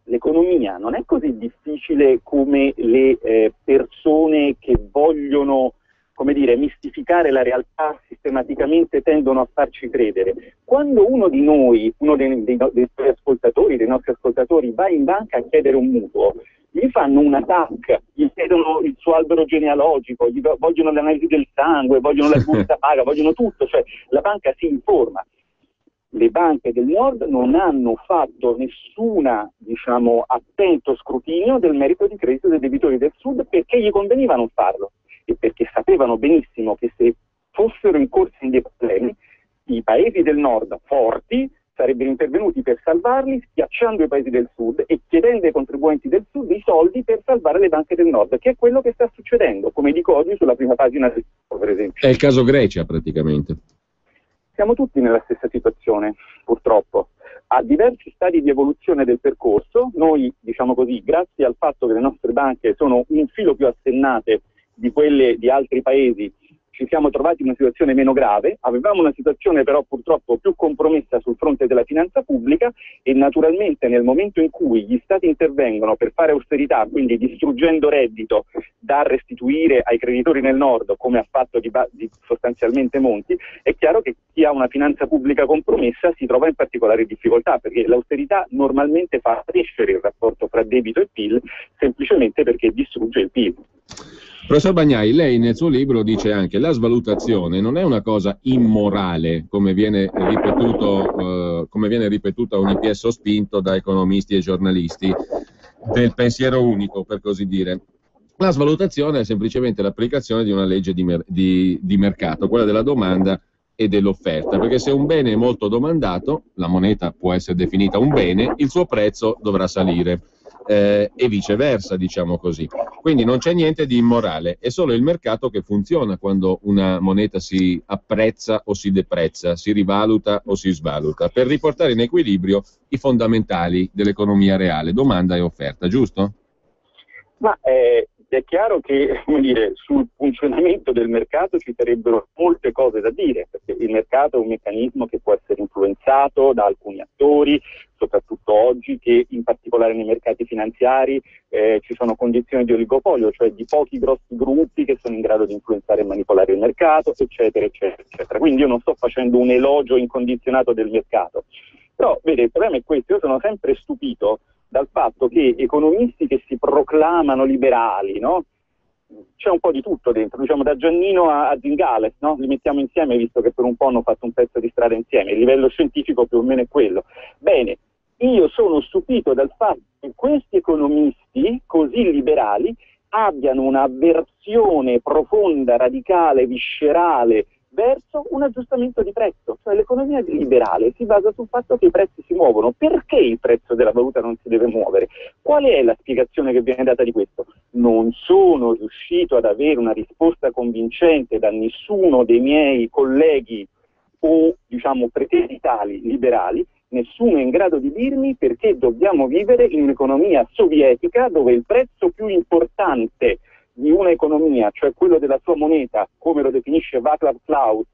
l'economia non è così difficile come le persone che vogliono, come dire, mistificare la realtà sistematicamente tendono a farci credere. Quando uno di noi, uno dei nostri ascoltatori, va in banca a chiedere un mutuo, gli fanno una TAC, gli chiedono il suo albero genealogico, vogliono l'analisi del sangue, vogliono la busta paga, vogliono tutto, cioè la banca si informa. Le banche del nord non hanno fatto nessuna, diciamo, attento scrutinio del merito di credito dei debitori del sud, perché gli conveniva non farlo e perché sapevano benissimo che se fossero incorsi in dei problemi, i paesi del nord forti sarebbero intervenuti per salvarli, schiacciando i paesi del sud e chiedendo ai contribuenti del sud i soldi per salvare le banche del nord, che è quello che sta succedendo, come dico oggi sulla prima pagina del per esempio. È il caso Grecia praticamente. Siamo tutti nella stessa situazione, purtroppo. a diversi stadi di evoluzione del percorso. Noi, diciamo così, grazie al fatto che le nostre banche sono un filo più assennate di quelle di altri paesi, ci siamo trovati in una situazione meno grave. Avevamo una situazione però purtroppo più compromessa sul fronte della finanza pubblica, e naturalmente nel momento in cui gli stati intervengono per fare austerità, quindi distruggendo reddito da restituire ai creditori nel nord, come ha fatto sostanzialmente Monti, è chiaro che chi ha una finanza pubblica compromessa si trova in particolare difficoltà, perché l'austerità normalmente fa crescere il rapporto fra debito e PIL, semplicemente perché distrugge il PIL. Professor Bagnai, lei nel suo libro dice anche che la svalutazione non è una cosa immorale, come viene ripetuto a ogni piezo spinto da economisti e giornalisti del pensiero unico, per così dire. La svalutazione è semplicemente l'applicazione di una legge di mercato, quella della domanda e dell'offerta, perché se un bene è molto domandato, la moneta può essere definita un bene, il suo prezzo dovrà salire. E viceversa, diciamo così. Quindi non c'è niente di immorale, è solo il mercato che funziona quando una moneta si apprezza o si deprezza, si rivaluta o si svaluta, per riportare in equilibrio i fondamentali dell'economia reale, domanda e offerta, giusto? Ma è chiaro che, come dire, sul funzionamento del mercato ci sarebbero molte cose da dire, perché il mercato è un meccanismo che può essere influenzato da alcuni attori, soprattutto oggi, che in particolare nei mercati finanziari ci sono condizioni di oligopolio, cioè di pochi grossi gruppi che sono in grado di influenzare e manipolare il mercato, eccetera, eccetera, eccetera. Quindi io non sto facendo un elogio incondizionato del mercato. Però, vede, il problema è questo: io sono sempre stupito dal fatto che economisti che si proclamano liberali, no? C'è un po' di tutto dentro, diciamo da Giannino a Zingales, no? Li mettiamo insieme, visto che per un po' hanno fatto un pezzo di strada insieme, il livello scientifico più o meno è quello. Bene, io sono stupito dal fatto che questi economisti così liberali abbiano un'avversione profonda, radicale, viscerale verso un aggiustamento di prezzo. Cioè l'economia liberale si basa sul fatto che i prezzi si muovono. Perché il prezzo della valuta non si deve muovere? Qual è la spiegazione che viene data di questo? Non sono riuscito ad avere una risposta convincente da nessuno dei miei colleghi o, diciamo, pretenditali liberali. Nessuno è in grado di dirmi perché dobbiamo vivere in un'economia sovietica dove il prezzo più importante di un'economia, cioè quello della sua moneta, come lo definisce Václav Klaus,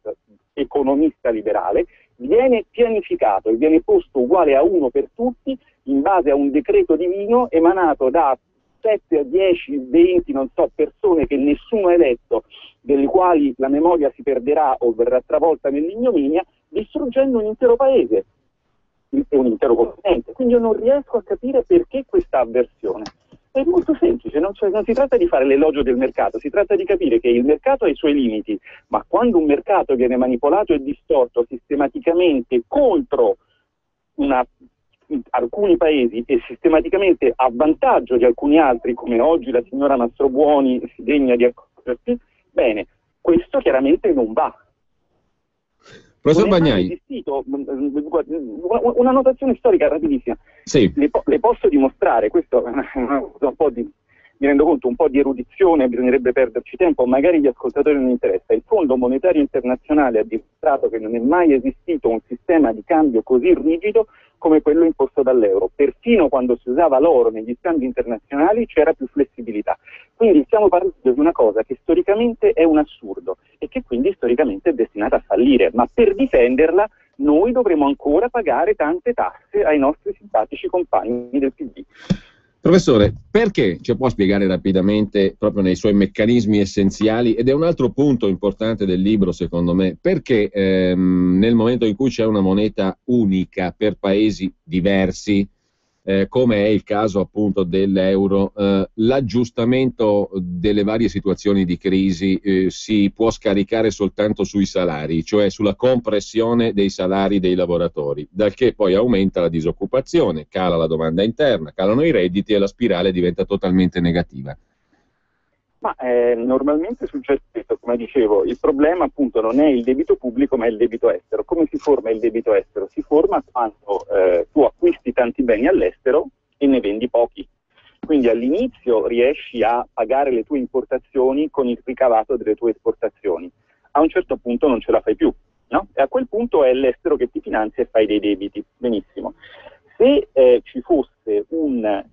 economista liberale, viene pianificato e viene posto uguale a 1 per tutti in base a un decreto divino emanato da 7 a 10, 20, non so, persone che nessuno ha eletto, delle quali la memoria si perderà o verrà travolta nell'ignominia, distruggendo un intero paese e un intero continente. Quindi io non riesco a capire perché questa avversione. È molto semplice, non si tratta di fare l'elogio del mercato, si tratta di capire che il mercato ha i suoi limiti, ma quando un mercato viene manipolato e distorto sistematicamente contro alcuni paesi e sistematicamente a vantaggio di alcuni altri, come oggi la signora Mastrobuoni si degna di accorgersi, bene, questo chiaramente non va. Professor Bagnai, una notazione storica rapidissima. Sì. Le posso dimostrare, questo è un po' di, mi rendo conto, un po' di erudizione, bisognerebbe perderci tempo, magari gli ascoltatori non interessa. Il Fondo Monetario Internazionale ha dimostrato che non è mai esistito un sistema di cambio così rigido come quello imposto dall'euro. Persino quando si usava l'oro negli scambi internazionali c'era più flessibilità. Quindi stiamo parlando di una cosa che storicamente è un assurdo e che quindi storicamente è destinata a fallire, ma per difenderla noi dovremo ancora pagare tante tasse ai nostri simpatici compagni del PD. Professore, perché ci può spiegare rapidamente, proprio nei suoi meccanismi essenziali, ed è un altro punto importante del libro secondo me, perché nel momento in cui c'è una moneta unica per paesi diversi, come è il caso appunto dell'euro, l'aggiustamento delle varie situazioni di crisi si può scaricare soltanto sui salari, cioè sulla compressione dei salari dei lavoratori, dal che poi aumenta la disoccupazione, cala la domanda interna, calano i redditi e la spirale diventa totalmente negativa. Ma normalmente succede questo, come dicevo, il problema appunto non è il debito pubblico ma è il debito estero. Come si forma il debito estero? Si forma quando tu acquisti tanti beni all'estero e ne vendi pochi. Quindi all'inizio riesci a pagare le tue importazioni con il ricavato delle tue esportazioni. A un certo punto non ce la fai più, no? E a quel punto è l'estero che ti finanzia e fai dei debiti. Benissimo. Se ci fosse un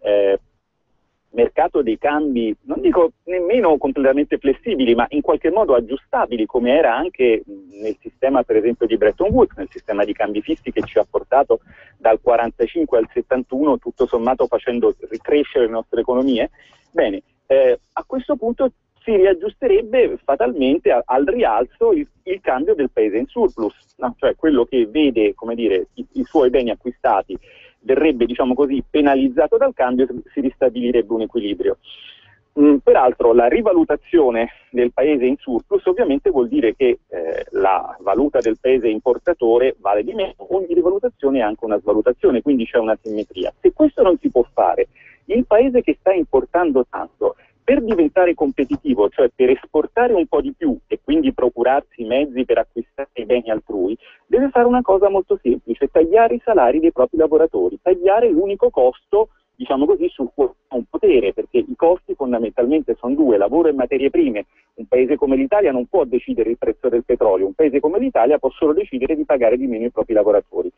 mercato dei cambi, non dico nemmeno completamente flessibili, ma in qualche modo aggiustabili, come era anche nel sistema per esempio di Bretton Woods, nel sistema di cambi fissi che ci ha portato dal 45 al 71, tutto sommato facendo ricrescere le nostre economie, bene, a questo punto si riaggiusterebbe fatalmente al rialzo il cambio del paese in surplus, no? Cioè quello che vede, come dire, i suoi beni acquistati verrebbe, diciamo così, penalizzato dal cambio, si ristabilirebbe un equilibrio. Peraltro la rivalutazione del paese in surplus ovviamente vuol dire che la valuta del paese importatore vale di meno, ogni rivalutazione è anche una svalutazione, quindi c'è una simmetria. Se questo non si può fare, il paese che sta importando tanto, per diventare competitivo, cioè per esportare un po' di più e quindi procurarsi i mezzi per acquistare i beni altrui, deve fare una cosa molto semplice: tagliare i salari dei propri lavoratori, tagliare l'unico costo, diciamo così, sul quale ha un potere, perché i costi fondamentalmente sono due: lavoro e materie prime. Un paese come l'Italia non può decidere il prezzo del petrolio, un paese come l'Italia può solo decidere di pagare di meno i propri lavoratori.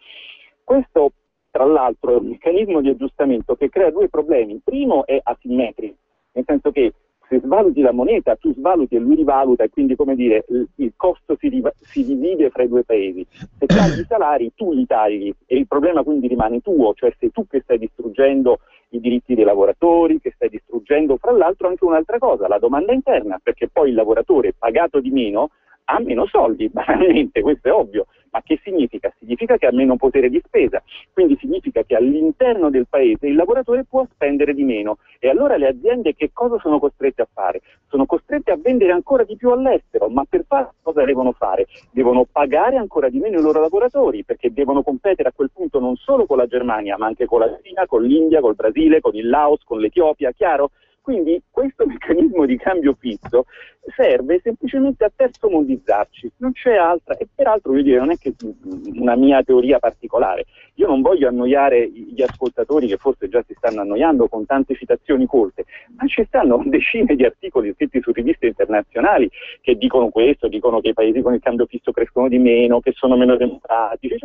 Questo, tra l'altro, è un meccanismo di aggiustamento che crea due problemi. Il primo è asimmetrico, nel senso che se svaluti la moneta, tu svaluti e lui rivaluta, e quindi, come dire, il costo si divide fra i due paesi. Se tagli i salari, tu li tagli e il problema quindi rimane tuo, cioè sei tu che stai distruggendo i diritti dei lavoratori, che stai distruggendo, fra l'altro, anche un'altra cosa, la domanda interna, perché poi il lavoratore pagato di meno ha meno soldi, banalmente, questo è ovvio. Ma che significa? Significa che ha meno potere di spesa, quindi significa che all'interno del paese il lavoratore può spendere di meno, e allora le aziende che cosa sono costrette a fare? Sono costrette a vendere ancora di più all'estero, ma per fare cosa devono fare? Devono pagare ancora di meno i loro lavoratori, perché devono competere a quel punto non solo con la Germania, ma anche con la Cina, con l'India, col Brasile, con il Laos, con l'Etiopia, chiaro? Quindi questo meccanismo di cambio fisso serve semplicemente a terzomondizzarci, non c'è altra. E peraltro, voglio dire, non è che una mia teoria particolare, io non voglio annoiare gli ascoltatori, che forse già si stanno annoiando con tante citazioni colte, ma ci stanno decine di articoli scritti su riviste internazionali che dicono questo, dicono che i paesi con il cambio fisso crescono di meno, che sono meno democratici,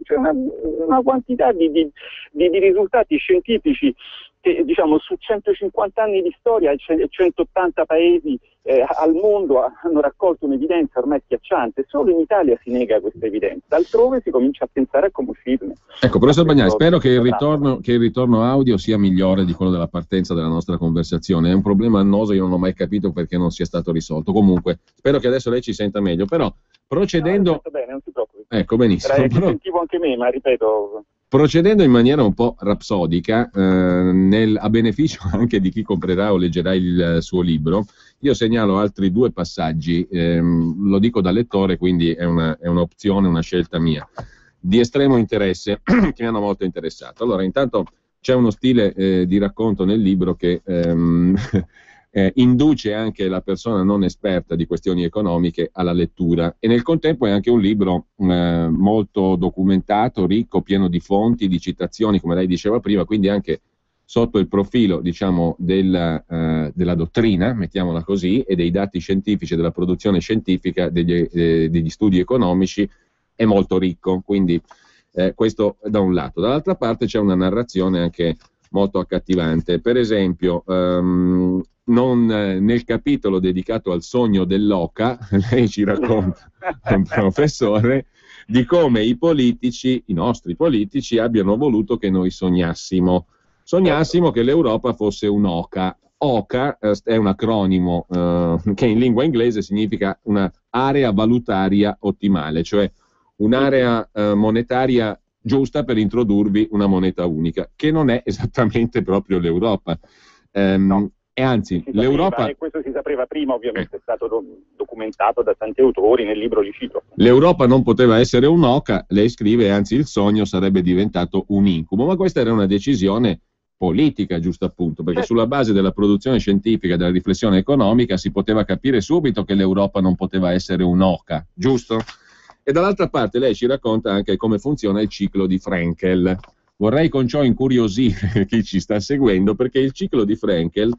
c'è una quantità di risultati scientifici che, diciamo, su 150 anni di storia e 180 paesi al mondo hanno raccolto un'evidenza ormai schiacciante. Solo in Italia si nega questa evidenza, altrove si comincia a pensare a come uscirne. Ecco, professor Bagnai, spero che il ritorno audio sia migliore di quello della partenza della nostra conversazione. È un problema annoso, io non ho mai capito perché non sia stato risolto. Comunque, spero che adesso lei ci senta meglio, però procedendo... No, bene, non si preoccupi. Ecco, benissimo. Sentivo anche me, ma ripeto... Procedendo in maniera un po' rapsodica, a beneficio anche di chi comprerà o leggerà il suo libro, io segnalo altri due passaggi, lo dico da lettore, quindi è un'opzione, una scelta mia, di estremo interesse, che mi hanno molto interessato. Allora, intanto c'è uno stile di racconto nel libro che induce anche la persona non esperta di questioni economiche alla lettura, e nel contempo è anche un libro molto documentato, ricco, pieno di fonti, di citazioni, come lei diceva prima, quindi anche sotto il profilo, diciamo, della dottrina, mettiamola così, e dei dati scientifici, della produzione scientifica, degli studi economici, è molto ricco. Quindi questo da un lato. Dall'altra parte c'è una narrazione anche molto accattivante. Per esempio, nel capitolo dedicato al sogno dell'oca, lei ci racconta, un professore, di come i nostri politici, abbiano voluto che noi sognassimo che l'Europa fosse un'oca. OCA è un acronimo che in lingua inglese significa una area valutaria ottimale, cioè un'area monetaria giusta per introdurvi una moneta unica, che non è esattamente proprio l'Europa. No. E anzi, l'Europa... E questo si sapeva prima, ovviamente, è stato documentato da tanti autori, nel libro li cito. L'Europa non poteva essere un'oca, lei scrive, anzi il sogno sarebbe diventato un incubo, ma questa era una decisione politica, giusto appunto, perché sulla base della produzione scientifica e della riflessione economica si poteva capire subito che l'Europa non poteva essere un'oca, giusto? E dall'altra parte lei ci racconta anche come funziona il ciclo di Frenkel. Vorrei con ciò incuriosire chi ci sta seguendo, perché il ciclo di Frenkel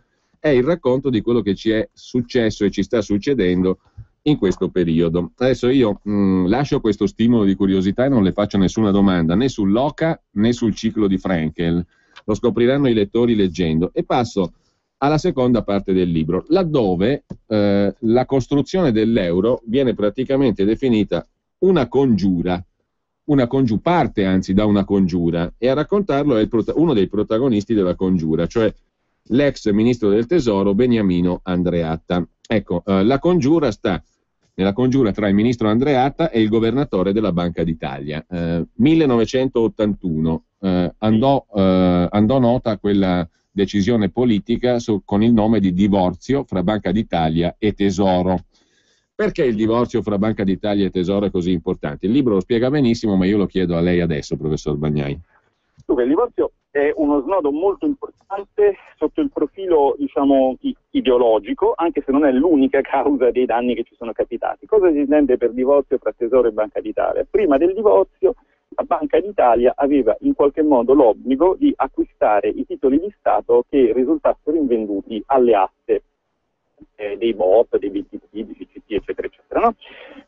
è il racconto di quello che ci è successo e ci sta succedendo in questo periodo. Adesso io lascio questo stimolo di curiosità e non le faccio nessuna domanda né sull'oca né sul ciclo di Frankel, lo scopriranno i lettori leggendo, e passo alla seconda parte del libro, laddove la costruzione dell'euro viene praticamente definita una congiura, parte anzi da una congiura, e a raccontarlo è uno dei protagonisti della congiura, cioè l'ex ministro del tesoro Beniamino Andreatta. Ecco, la congiura sta nella congiura tra il ministro Andreatta e il governatore della Banca d'Italia. 1981 andò nota quella decisione politica con il nome di divorzio fra Banca d'Italia e Tesoro. Perché il divorzio fra Banca d'Italia e Tesoro è così importante? Il libro lo spiega benissimo, ma io lo chiedo a lei adesso, professor Bagnai. Il divorzio è uno snodo molto importante sotto il profilo, diciamo, ideologico, anche se non è l'unica causa dei danni che ci sono capitati. Cosa si intende per divorzio fra Tesoro e Banca d'Italia? Prima del divorzio la Banca d'Italia aveva in qualche modo l'obbligo di acquistare i titoli di Stato che risultassero invenduti alle aste dei BOP, dei BTP, dei CCT, eccetera, eccetera. No?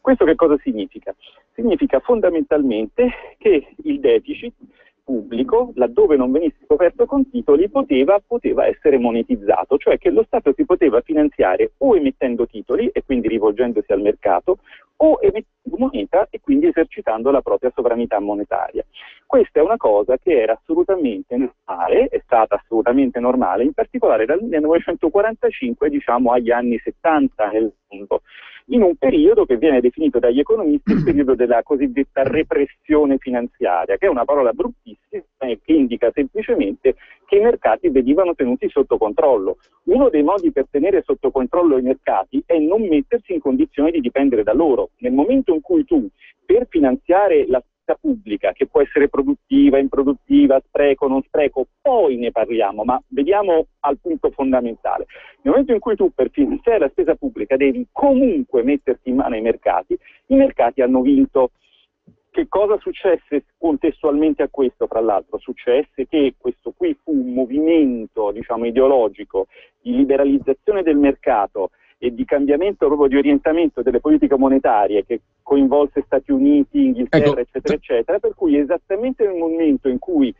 Questo che cosa significa? Significa fondamentalmente che il deficit pubblico, laddove non venisse coperto con titoli, poteva essere monetizzato, cioè che lo Stato si poteva finanziare o emettendo titoli e quindi rivolgendosi al mercato, o emettendo moneta e quindi esercitando la propria sovranità monetaria. Questa è una cosa che era assolutamente normale, è stata assolutamente normale, in particolare dal 1945 diciamo agli anni 70 nel mondo, in un periodo che viene definito dagli economisti il periodo della cosiddetta repressione finanziaria, che è una parola bruttissima e che indica semplicemente che i mercati venivano tenuti sotto controllo. Uno dei modi per tenere sotto controllo i mercati è non mettersi in condizione di dipendere da loro. Nel momento in cui tu, per finanziare la spesa pubblica, che può essere produttiva, improduttiva, spreco, non spreco, poi ne parliamo, ma vediamo al punto fondamentale. Nel momento in cui tu per finanziare la spesa pubblica devi comunque metterti in mano ai mercati, i mercati hanno vinto. Che cosa successe contestualmente a questo, fra l'altro? Successe che questo qui fu un movimento, diciamo, ideologico di liberalizzazione del mercato e di cambiamento proprio di orientamento delle politiche monetarie che coinvolse Stati Uniti, Inghilterra, eccetera, eccetera, per cui esattamente nel momento in cui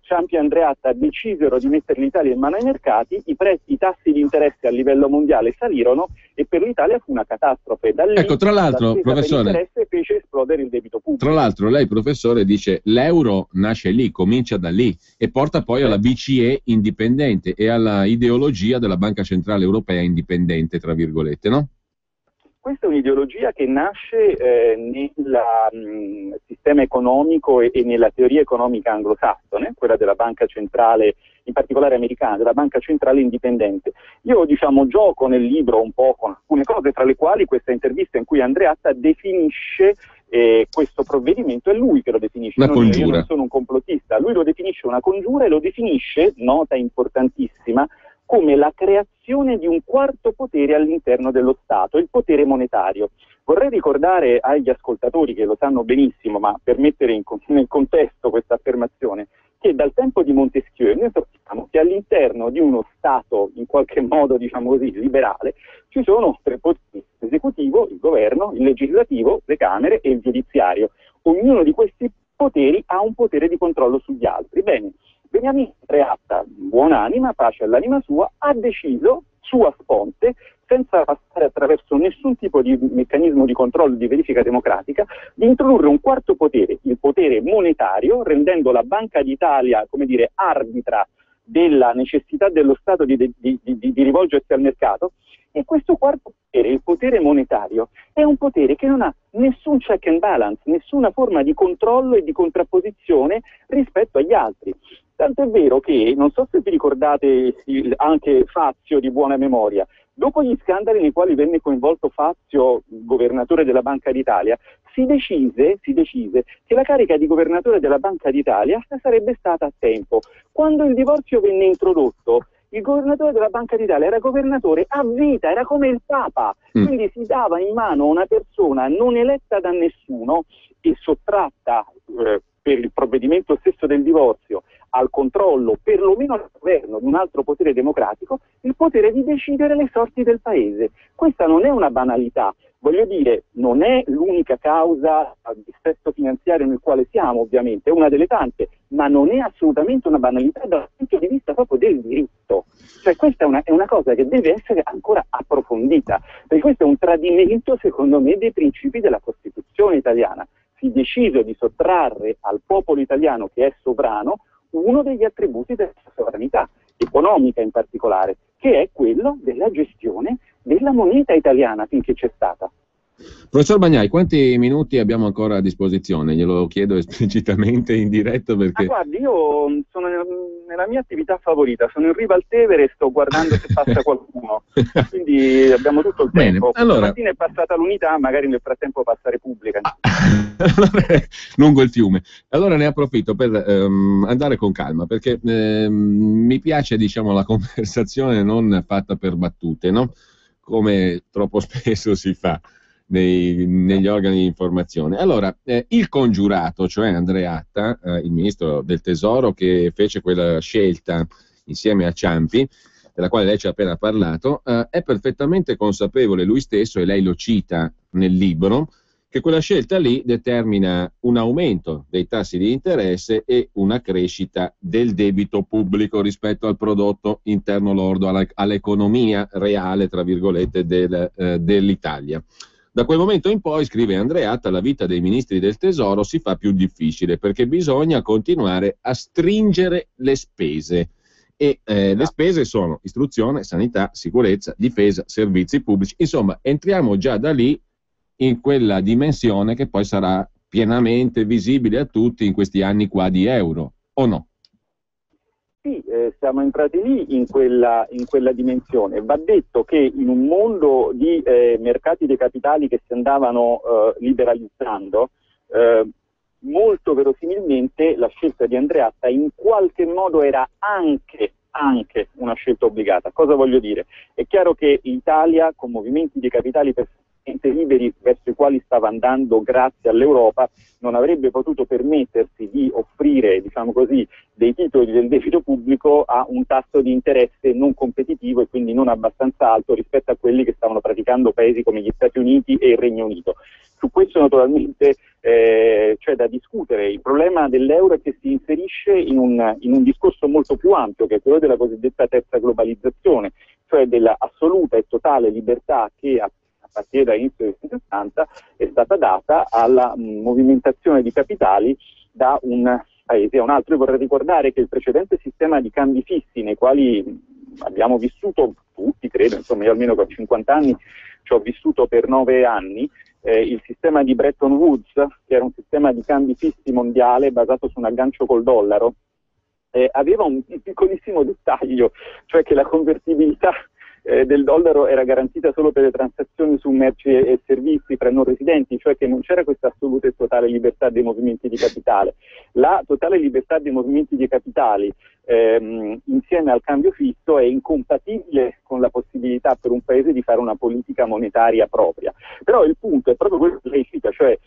Ciampi e Andreatta decisero di mettere l'Italia in mano ai mercati, i tassi di interesse a livello mondiale salirono e per l'Italia fu una catastrofe. Da lì, tra l'altro, professore, l'interesse fece esplodere il debito pubblico. Tra l'altro lei, professore, dice l'euro nasce lì, comincia da lì e porta poi alla BCE indipendente e alla ideologia della Banca Centrale Europea indipendente, tra virgolette, no? Questa è un'ideologia che nasce nel sistema economico e nella teoria economica anglosassone, quella della banca centrale, in particolare americana, della banca centrale indipendente. Io, diciamo, gioco nel libro un po' con alcune cose, tra le quali questa intervista in cui Andreatta definisce questo provvedimento, è lui che lo definisce, io non sono un complottista, lui lo definisce una congiura e lo definisce, nota importantissima, come la creazione di un quarto potere all'interno dello Stato, il potere monetario. Vorrei ricordare agli ascoltatori, che lo sanno benissimo, ma per mettere nel contesto questa affermazione, che dal tempo di Montesquieu noi sappiamo che all'interno di uno Stato, in qualche modo, diciamo così, liberale, ci sono tre poteri: l'esecutivo, il governo, il legislativo, le Camere e il giudiziario. Ognuno di questi poteri ha un potere di controllo sugli altri. Bene, Beniamino Andreatta, buonanima, pace all'anima sua, ha deciso, sua sponte, senza passare attraverso nessun tipo di meccanismo di controllo, di verifica democratica, di introdurre un quarto potere, il potere monetario, rendendo la Banca d'Italia, come dire, arbitra della necessità dello Stato di rivolgersi al mercato. E questo quarto potere, il potere monetario, è un potere che non ha nessun check and balance, nessuna forma di controllo e di contrapposizione rispetto agli altri. Tanto è vero che, non so se vi ricordate anche Fazio di buona memoria, dopo gli scandali nei quali venne coinvolto Fazio, governatore della Banca d'Italia, si decise che la carica di governatore della Banca d'Italia sarebbe stata a tempo. Quando il divorzio venne introdotto, il governatore della Banca d'Italia era governatore a vita, era come il Papa, quindi si dava in mano una persona non eletta da nessuno e sottratta per il provvedimento stesso del divorzio al controllo, perlomeno al governo, di un altro potere democratico, il potere di decidere le sorti del paese. Questa non è una banalità, voglio dire, non è l'unica causa al dissesto finanziario nel quale siamo, ovviamente, è una delle tante, ma non è assolutamente una banalità dal punto di vista proprio del diritto. Cioè questa è una cosa che deve essere ancora approfondita, perché questo è un tradimento, secondo me, dei principi della Costituzione italiana. Si è deciso di sottrarre al popolo italiano, che è sovrano, uno degli attributi della sovranità, economica in particolare, che è quello della gestione della moneta italiana finché c'è stata. Professor Bagnai, quanti minuti abbiamo ancora a disposizione? Glielo chiedo esplicitamente in diretto perché... Guardi, io sono nella mia attività favorita, sono in riva al Tevere e sto guardando se passa qualcuno, quindi abbiamo tutto il tempo. Allora... Stamattina è passata l'Unità, magari nel frattempo passa Repubblica. Lungo il fiume. Allora ne approfitto per andare con calma, perché mi piace, diciamo, la conversazione non fatta per battute, no? Come troppo spesso si fa negli organi di informazione. Allora, il congiurato, cioè Andreatta, il ministro del Tesoro, che fece quella scelta insieme a Ciampi, della quale lei ci ha appena parlato, è perfettamente consapevole lui stesso, e lei lo cita nel libro, che quella scelta lì determina un aumento dei tassi di interesse e una crescita del debito pubblico rispetto al prodotto interno lordo, all'economia reale, tra virgolette, dell'Italia. Da quel momento in poi, scrive Andreatta, la vita dei ministri del Tesoro si fa più difficile perché bisogna continuare a stringere le spese. E le spese sono istruzione, sanità, sicurezza, difesa, servizi pubblici. Insomma, entriamo già da lì in quella dimensione che poi sarà pienamente visibile a tutti in questi anni qua di euro, o no? Sì, siamo entrati lì in quella dimensione. Va detto che in un mondo di mercati dei capitali che si andavano liberalizzando, molto verosimilmente la scelta di Andreatta in qualche modo era anche una scelta obbligata. Cosa voglio dire? È chiaro che l'Italia, con movimenti di capitali perfettamente liberi verso i quali stava andando grazie all'Europa, non avrebbe potuto permettersi di offrire, diciamo così, dei titoli del debito pubblico a un tasso di interesse non competitivo e quindi non abbastanza alto rispetto a quelli che stavano praticando paesi come gli Stati Uniti e il Regno Unito. Su questo naturalmente c'è da discutere. Il problema dell'euro è che si inserisce in un discorso molto più ampio, che è quello della cosiddetta terza globalizzazione, cioè della assoluta e totale libertà che a partire dall'inizio degli anni 60 è stata data alla movimentazione di capitali da un paese a un altro. Io vorrei ricordare che il precedente sistema di cambi fissi, nei quali abbiamo vissuto tutti, credo, insomma io almeno con 50 anni ci ho vissuto per 9 anni, il sistema di Bretton Woods, che era un sistema di cambi fissi mondiale basato su un aggancio col dollaro, aveva un piccolissimo dettaglio, cioè che la convertibilità del dollaro era garantita solo per le transazioni su merci e servizi tra non residenti, cioè che non c'era questa assoluta e totale libertà dei movimenti di capitale. La totale libertà dei movimenti di capitali insieme al cambio fisso è incompatibile con la possibilità per un paese di fare una politica monetaria propria. Però il punto è proprio quello che lei cita, cioè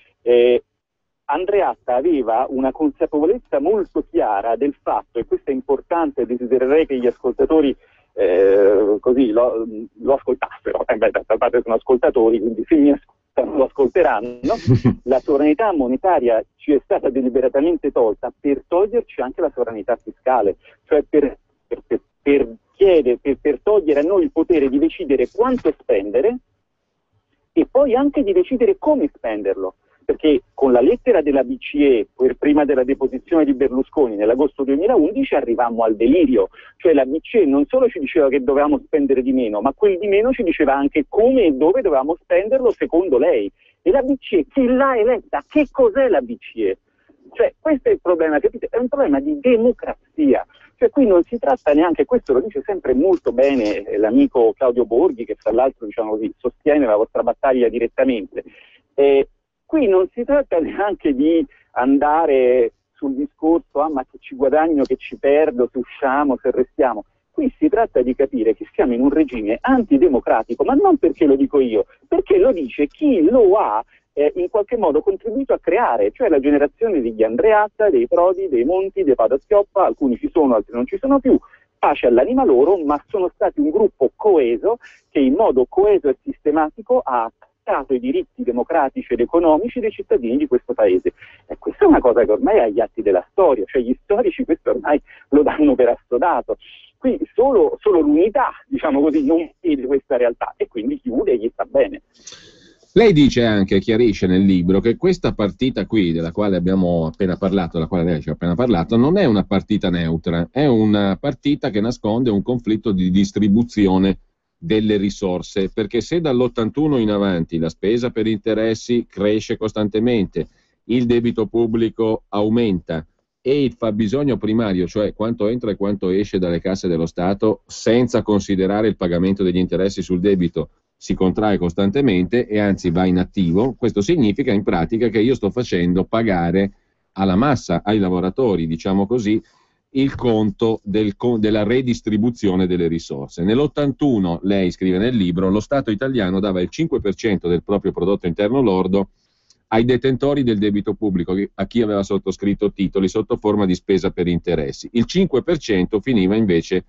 Andreatta aveva una consapevolezza molto chiara del fatto, e questo è importante, desidererei che gli ascoltatori così lo ascoltassero, d'altra parte sono ascoltatori, quindi se mi ascoltano lo ascolteranno. La sovranità monetaria ci è stata deliberatamente tolta per toglierci anche la sovranità fiscale, cioè per togliere a noi il potere di decidere quanto spendere e poi anche di decidere come spenderlo. Perché con la lettera della BCE, prima della deposizione di Berlusconi nell'agosto 2011, arrivammo al delirio. Cioè la BCE non solo ci diceva che dovevamo spendere di meno, ma quel di meno ci diceva anche come e dove dovevamo spenderlo secondo lei. E la BCE, chi l'ha eletta? Che cos'è la BCE? Cioè questo è il problema, capite? È un problema di democrazia. Cioè qui non si tratta neanche, questo lo dice sempre molto bene l'amico Claudio Borghi, che tra l'altro, diciamo così, sostiene la vostra battaglia direttamente. Qui non si tratta neanche di andare sul discorso ma che ci guadagno, che ci perdo, se usciamo, se restiamo. Qui si tratta di capire che siamo in un regime antidemocratico, ma non perché lo dico io, perché lo dice chi lo ha in qualche modo contribuito a creare, cioè la generazione degli Andreatta, dei Prodi, dei Monti, dei Padoa-Schioppa, alcuni ci sono, altri non ci sono più, pace all'anima loro, ma sono stati un gruppo coeso che in modo coeso e sistematico ha attaccato i diritti democratici ed economici dei cittadini di questo paese. E questa è una cosa che ormai è agli atti della storia, cioè gli storici questo ormai lo danno per assodato. Qui solo l'unità, diciamo così, non vede questa realtà e quindi chiude e gli sta bene. Lei dice anche, chiarisce nel libro, che questa partita qui, della quale abbiamo appena parlato, della quale lei ci ha appena parlato, non è una partita neutra, è una partita che nasconde un conflitto di distribuzione delle risorse, perché se dall'81 in avanti la spesa per interessi cresce costantemente, il debito pubblico aumenta e il fabbisogno primario, cioè quanto entra e quanto esce dalle casse dello Stato, senza considerare il pagamento degli interessi sul debito, si contrae costantemente e anzi va in attivo, questo significa in pratica che io sto facendo pagare alla massa, ai lavoratori, diciamo così, il conto della redistribuzione delle risorse. Nell'81, lei scrive nel libro, lo Stato italiano dava il 5% del proprio prodotto interno lordo ai detentori del debito pubblico, a chi aveva sottoscritto titoli sotto forma di spesa per interessi. Il 5% finiva invece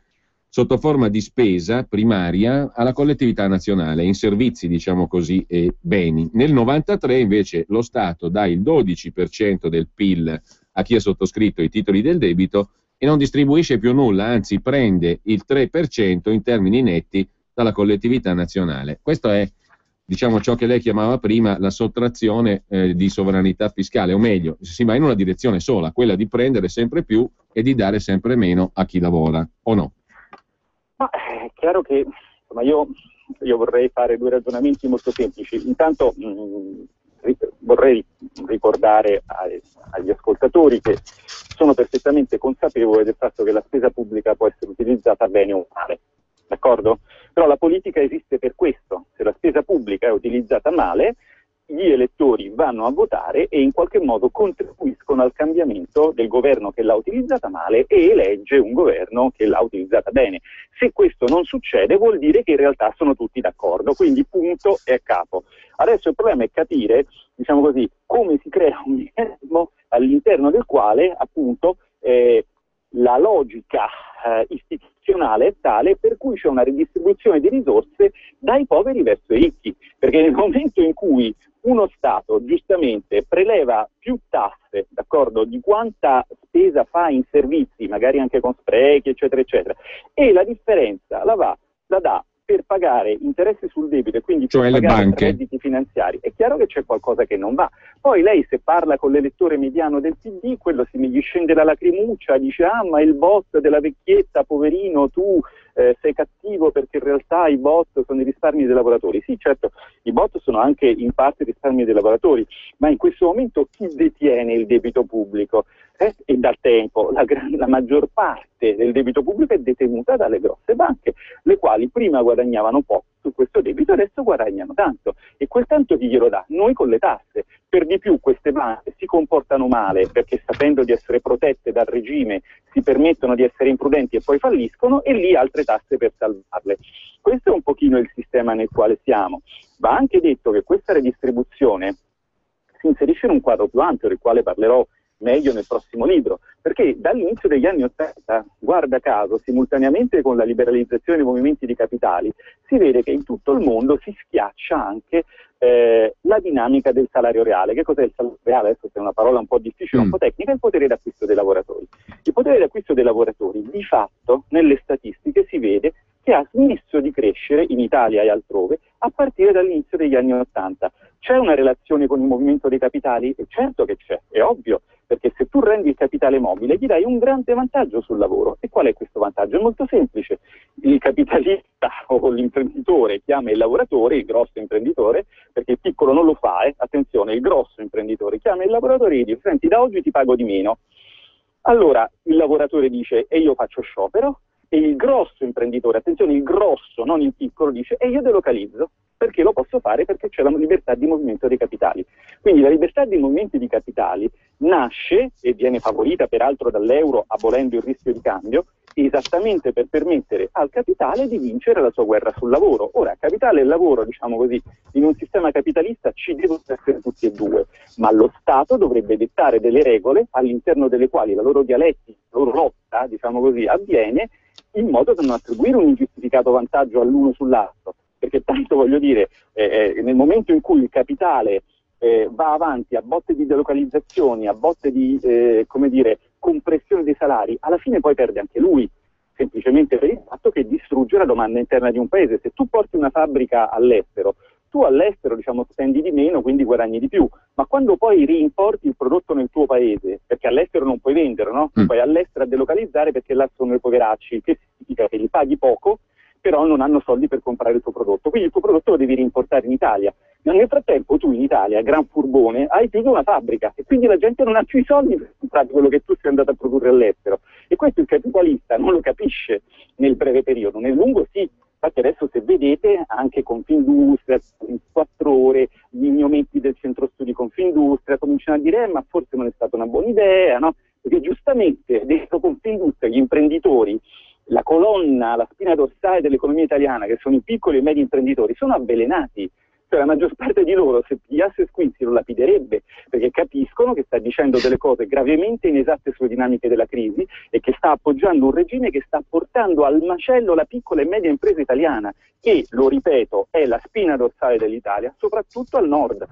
sotto forma di spesa primaria alla collettività nazionale, in servizi, diciamo così, e beni. Nel 93 invece lo Stato dà il 12% del PIL a chi ha sottoscritto i titoli del debito e non distribuisce più nulla, anzi prende il 3% in termini netti dalla collettività nazionale. Questo è, diciamo, ciò che lei chiamava prima la sottrazione di sovranità fiscale, o meglio, si va in una direzione sola, quella di prendere sempre più e di dare sempre meno a chi lavora, o no? Ma è chiaro che insomma, io vorrei fare due ragionamenti molto semplici. Intanto vorrei ricordare agli ascoltatori che sono perfettamente consapevole del fatto che la spesa pubblica può essere utilizzata bene o male, d'accordo? Però la politica esiste per questo. Se la spesa pubblica è utilizzata male, gli elettori vanno a votare e in qualche modo contribuiscono al cambiamento del governo che l'ha utilizzata male e elegge un governo che l'ha utilizzata bene. Se questo non succede vuol dire che in realtà sono tutti d'accordo, quindi punto e a capo. Adesso il problema è capire, diciamo così, come si crea un meccanismo all'interno del quale appunto la logica istituzionale è tale per cui c'è una ridistribuzione di risorse dai poveri verso i ricchi, perché nel momento in cui uno Stato giustamente preleva più tasse, d'accordo, di quanta spesa fa in servizi, magari anche con sprechi, eccetera, eccetera, e la differenza la dà per pagare interessi sul debito e quindi cioè per pagare banche, redditi finanziari, è chiaro che c'è qualcosa che non va. Poi lei, se parla con l'elettore mediano del PD, quello gli scende la lacrimuccia, dice ma il bot della vecchietta, poverino, tu sei cattivo perché in realtà i bot sono i risparmi dei lavoratori. Sì, certo, i bot sono anche in parte risparmi dei lavoratori, ma in questo momento chi detiene il debito pubblico? E dal tempo la maggior parte del debito pubblico è detenuta dalle grosse banche, le quali prima guadagnavano poco su questo debito, adesso guadagnano tanto. E quel tanto chi glielo dà? Noi con le tasse. Per di più queste banche si comportano male perché, sapendo di essere protette dal regime, si permettono di essere imprudenti e poi falliscono, e lì altre tasse per salvarle. Questo è un pochino il sistema nel quale siamo. Va anche detto che questa redistribuzione si inserisce in un quadro più ampio, del quale parlerò meglio nel prossimo libro, perché dall'inizio degli anni '80, guarda caso, simultaneamente con la liberalizzazione dei movimenti di capitali, si vede che in tutto il mondo si schiaccia anche la dinamica del salario reale. Che cos'è il salario reale? Adesso è una parola un po' difficile, un po' tecnica, è il potere d'acquisto dei lavoratori. Il potere d'acquisto dei lavoratori, di fatto, nelle statistiche si vede che ha smesso di crescere in Italia e altrove a partire dall'inizio degli anni '80. C'è una relazione con il movimento dei capitali? Certo che c'è, è ovvio, perché se tu rendi il capitale mobile gli dai un grande vantaggio sul lavoro. E qual è questo vantaggio? È molto semplice. Il capitalista o l'imprenditore chiama il lavoratore, il grosso imprenditore, perché il piccolo non lo fa, attenzione, il grosso imprenditore chiama il lavoratore e gli dice: senti, da oggi ti pago di meno. Allora il lavoratore dice: e io faccio sciopero. E il grosso imprenditore, attenzione, il grosso, non il piccolo, dice: e io delocalizzo, perché lo posso fare, perché c'è la libertà di movimento dei capitali. Quindi la libertà di movimento di capitali nasce, e viene favorita peraltro dall'euro abolendo il rischio di cambio, esattamente per permettere al capitale di vincere la sua guerra sul lavoro. Ora, capitale e lavoro, diciamo così, in un sistema capitalista ci devono essere tutti e due, ma lo Stato dovrebbe dettare delle regole all'interno delle quali la loro dialettica, la loro lotta, diciamo così, avviene, in modo da non attribuire un ingiustificato vantaggio all'uno sull'altro, perché tanto voglio dire, nel momento in cui il capitale va avanti a botte di delocalizzazioni, a botte di compressione dei salari, alla fine poi perde anche lui, semplicemente per il fatto che distrugge la domanda interna di un paese. Se tu porti una fabbrica all'estero, tu all'estero spendi di meno, quindi guadagni di più, ma quando poi reimporti il prodotto nel tuo paese, perché all'estero non puoi vendere, no? Tu vai all'estero a delocalizzare perché là sono i poveracci, che significa che li paghi poco, però non hanno soldi per comprare il tuo prodotto, quindi il tuo prodotto lo devi reimportare in Italia. Ma nel frattempo tu in Italia, gran furbone, hai chiuso una fabbrica e quindi la gente non ha più i soldi per comprare quello che tu sei andato a produrre all'estero. E questo il capitalista non lo capisce nel breve periodo, nel lungo sì. Infatti adesso, se vedete, anche Confindustria, in 4 ore, gli ignometti del centro studi Confindustria cominciano a dire ma forse non è stata una buona idea, no? Perché giustamente dentro Confindustria gli imprenditori, la colonna, la spina dorsale dell'economia italiana, che sono i piccoli e medi imprenditori, sono avvelenati. Cioè la maggior parte di loro, se pigliasse Squinzi, lo lapiderebbe, perché capiscono che sta dicendo delle cose gravemente inesatte sulle dinamiche della crisi e che sta appoggiando un regime che sta portando al macello la piccola e media impresa italiana, che, lo ripeto, è la spina dorsale dell'Italia, soprattutto al nord.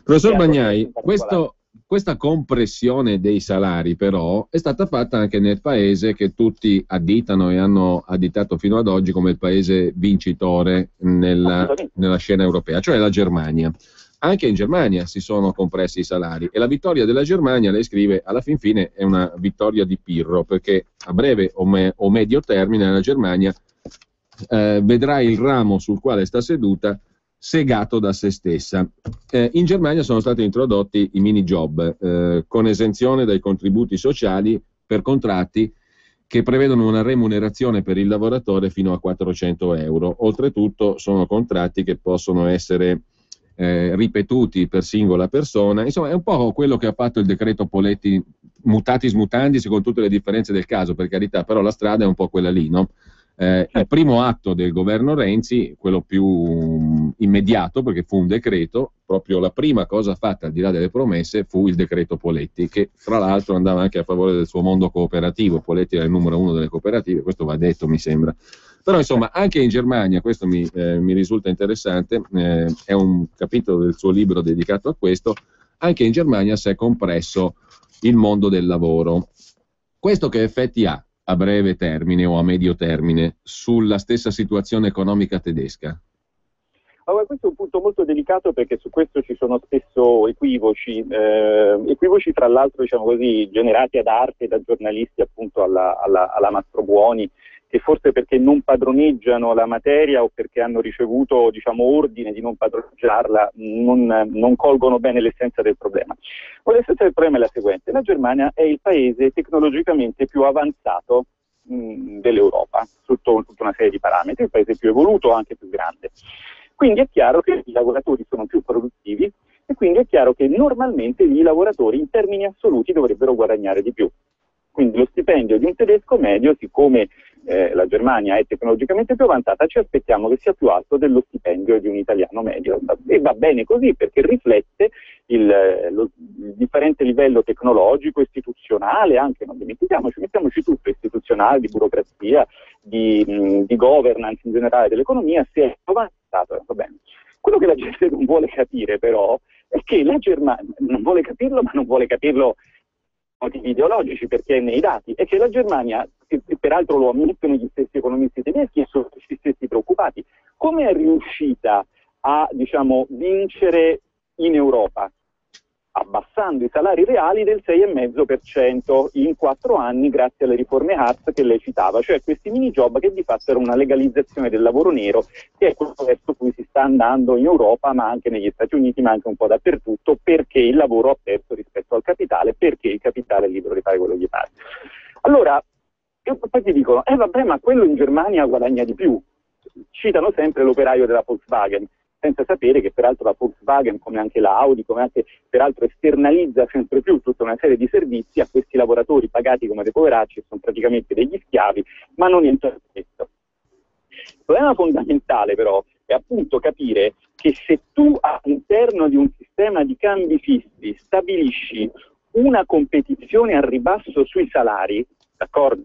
Professor Bagnai, questa compressione dei salari però è stata fatta anche nel paese che tutti additano e hanno additato fino ad oggi come il paese vincitore nella scena europea, cioè la Germania. Anche in Germania si sono compressi i salari e la vittoria della Germania, lei scrive, alla fin fine è una vittoria di Pirro, perché a breve o medio termine la Germania vedrà il ramo sul quale sta seduta segato da se stessa. In Germania sono stati introdotti i mini job con esenzione dai contributi sociali per contratti che prevedono una remunerazione per il lavoratore fino a 400 euro. Oltretutto sono contratti che possono essere ripetuti per singola persona. Insomma, è un po' quello che ha fatto il decreto Poletti mutatis mutandis, con tutte le differenze del caso, per carità, però la strada è un po' quella lì, no? Il primo atto del governo Renzi, quello più immediato, perché fu un decreto, proprio la prima cosa fatta al di là delle promesse fu il decreto Poletti, che fra l'altro andava anche a favore del suo mondo cooperativo. Poletti era il numero 1 delle cooperative, questo va detto, mi sembra. Però insomma anche in Germania, questo mi risulta interessante, è un capitolo del suo libro dedicato a questo, anche in Germania si è compresso il mondo del lavoro. Questo che effetti ha a breve termine o a medio termine sulla stessa situazione economica tedesca? Allora, questo è un punto molto delicato, perché su questo ci sono spesso equivoci tra l'altro generati ad arte da giornalisti appunto alla Mastrobuoni, che forse perché non padroneggiano la materia o perché hanno ricevuto ordine di non padroneggiarla non colgono bene l'essenza del problema. L'essenza del problema è la seguente: la Germania è il paese tecnologicamente più avanzato dell'Europa sotto tutta una serie di parametri, il paese più evoluto, anche più grande. Quindi è chiaro che i lavoratori sono più produttivi e quindi è chiaro che normalmente i lavoratori in termini assoluti dovrebbero guadagnare di più. Quindi lo stipendio di un tedesco medio, siccome la Germania è tecnologicamente più avanzata, ci aspettiamo che sia più alto dello stipendio di un italiano medio. E va bene così, perché riflette il differente livello tecnologico, istituzionale, anche, non dimentichiamoci, mettiamoci tutto, istituzionale, di burocrazia, di governance in generale dell'economia, si è avanzato, va bene. Quello che la gente non vuole capire però è che la Germania, non vuole capirlo, ma non vuole capirlo motivi ideologici, perché è nei dati, è che la Germania, che peraltro lo ammettono gli stessi economisti tedeschi e sono gli stessi preoccupati, come è riuscita a vincere in Europa? Abbassando i salari reali del 6,5% in 4 anni, grazie alle riforme Hartz che lei citava, cioè questi mini job che di fatto era una legalizzazione del lavoro nero, che è quello verso cui si sta andando in Europa, ma anche negli Stati Uniti, ma anche un po' dappertutto, perché il lavoro ha perso rispetto al capitale, perché il capitale è libero di fare quello che gli pare. Allora, poi ti dicono, vabbè, ma quello in Germania guadagna di più. Citano sempre l'operaio della Volkswagen, senza sapere che peraltro la Volkswagen, come anche la Audi, come anche peraltro esternalizza sempre più tutta una serie di servizi a questi lavoratori pagati come dei poveracci, che sono praticamente degli schiavi, ma non niente di questo. Il problema fondamentale però è appunto capire che se tu all'interno di un sistema di cambi fissi stabilisci una competizione al ribasso sui salari, d'accordo?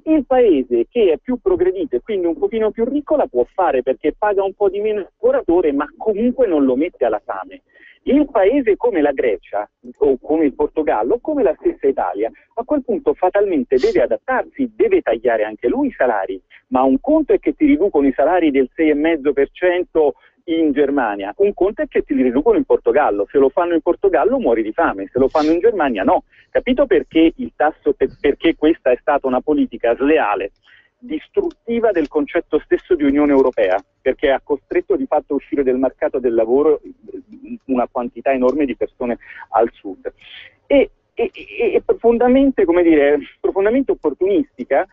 Il paese che è più progredito e quindi un pochino più ricco la può fare perché paga un po' di meno il lavoratore, ma comunque non lo mette alla fame. Il paese come la Grecia, o come il Portogallo, o come la stessa Italia, a quel punto fatalmente deve adattarsi, deve tagliare anche lui i salari, ma un conto è che ti riducono i salari del 6,5% in Germania, un conto è che ti li riducono in Portogallo. Se lo fanno in Portogallo muori di fame, se lo fanno in Germania no. Capito perché il tasso, perché questa è stata una politica sleale, distruttiva del concetto stesso di Unione Europea, perché ha costretto di fatto a uscire del mercato del lavoro una quantità enorme di persone al sud. E profondamente, come dire, profondamente opportunistica,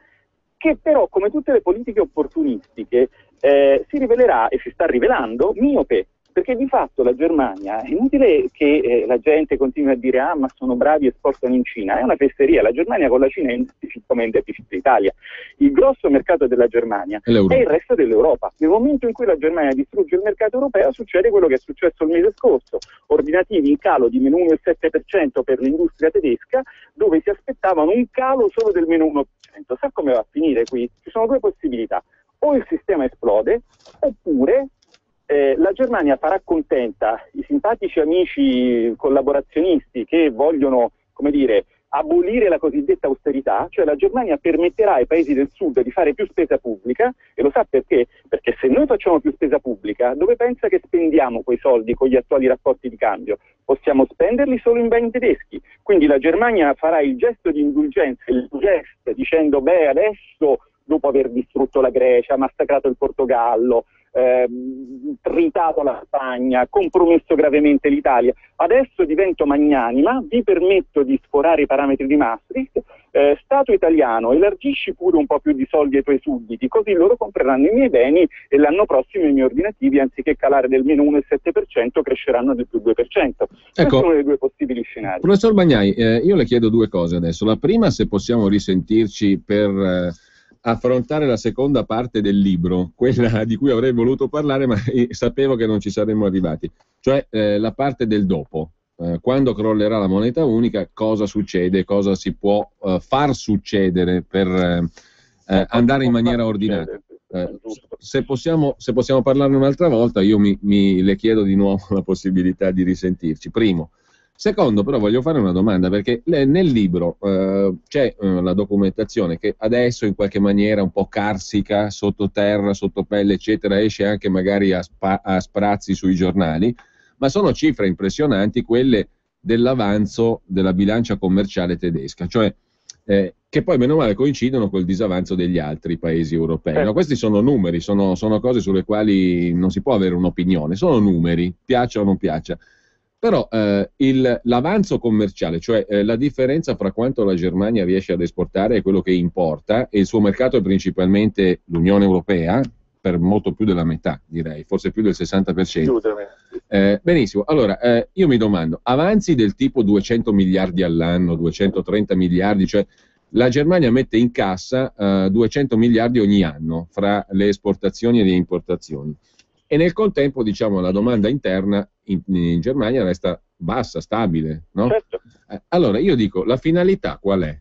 che però, come tutte le politiche opportunistiche, si rivelerà e si sta rivelando miope, perché di fatto la Germania, è inutile che la gente continui a dire ah ma sono bravi, esportano in Cina, è una fesseria. La Germania con la Cina è in deficit come in deficit l'Italia. Il grosso mercato della Germania è il resto dell'Europa. Nel momento in cui la Germania distrugge il mercato europeo succede quello che è successo il mese scorso, ordinativi in calo di meno 1,7% per l'industria tedesca, dove si aspettavano un calo solo del meno 1%. Sa come va a finire qui? Ci sono due possibilità: o il sistema esplode, oppure la Germania farà contenta i simpatici amici collaborazionisti che vogliono, come dire, abolire la cosiddetta austerità, cioè la Germania permetterà ai paesi del sud di fare più spesa pubblica, e lo sa perché? Perché se noi facciamo più spesa pubblica, dove pensa che spendiamo quei soldi con gli attuali rapporti di cambio? Possiamo spenderli solo in beni tedeschi, quindi la Germania farà il gesto di indulgenza, il gesto dicendo beh adesso, dopo aver distrutto la Grecia, massacrato il Portogallo, tritato la Spagna, compromesso gravemente l'Italia, adesso divento magnanima, vi permetto di sforare i parametri di Maastricht, Stato italiano, elargisci pure un po' più di soldi ai tuoi sudditi, così loro compreranno i miei beni e l'anno prossimo i miei ordinativi, anziché calare del meno 1,7%, cresceranno del più 2%. Ecco, questi sono dei due possibili scenari. Professor Bagnai, io le chiedo due cose adesso. La prima, se possiamo risentirci per affrontare la seconda parte del libro, quella di cui avrei voluto parlare ma sapevo che non ci saremmo arrivati, cioè la parte del dopo. Quando crollerà la moneta unica, cosa succede, cosa si può far succedere per andare in maniera ordinata. Se possiamo parlarne un'altra volta, io le chiedo di nuovo la possibilità di risentirci. Primo. Secondo, però, voglio fare una domanda, perché nel libro c'è la documentazione che adesso in qualche maniera un po' carsica, sottoterra, sottopelle, eccetera, esce anche magari a sprazzi sui giornali, ma sono cifre impressionanti quelle dell'avanzo della bilancia commerciale tedesca, cioè che poi meno male coincidono col disavanzo degli altri paesi europei. No, questi sono numeri, sono cose sulle quali non si può avere un'opinione, sono numeri, piaccia o non piaccia. Però l'avanzo commerciale, cioè la differenza fra quanto la Germania riesce ad esportare e quello che importa, e il suo mercato è principalmente l'Unione Europea, per molto più della metà, direi, forse più del 60%. Benissimo, allora io mi domando, avanzi del tipo 200 miliardi all'anno, 230 miliardi, cioè la Germania mette in cassa 200 miliardi ogni anno fra le esportazioni e le importazioni. E nel contempo, diciamo, la domanda interna in Germania resta bassa, stabile, no? Certo. Allora, io dico, la finalità qual è?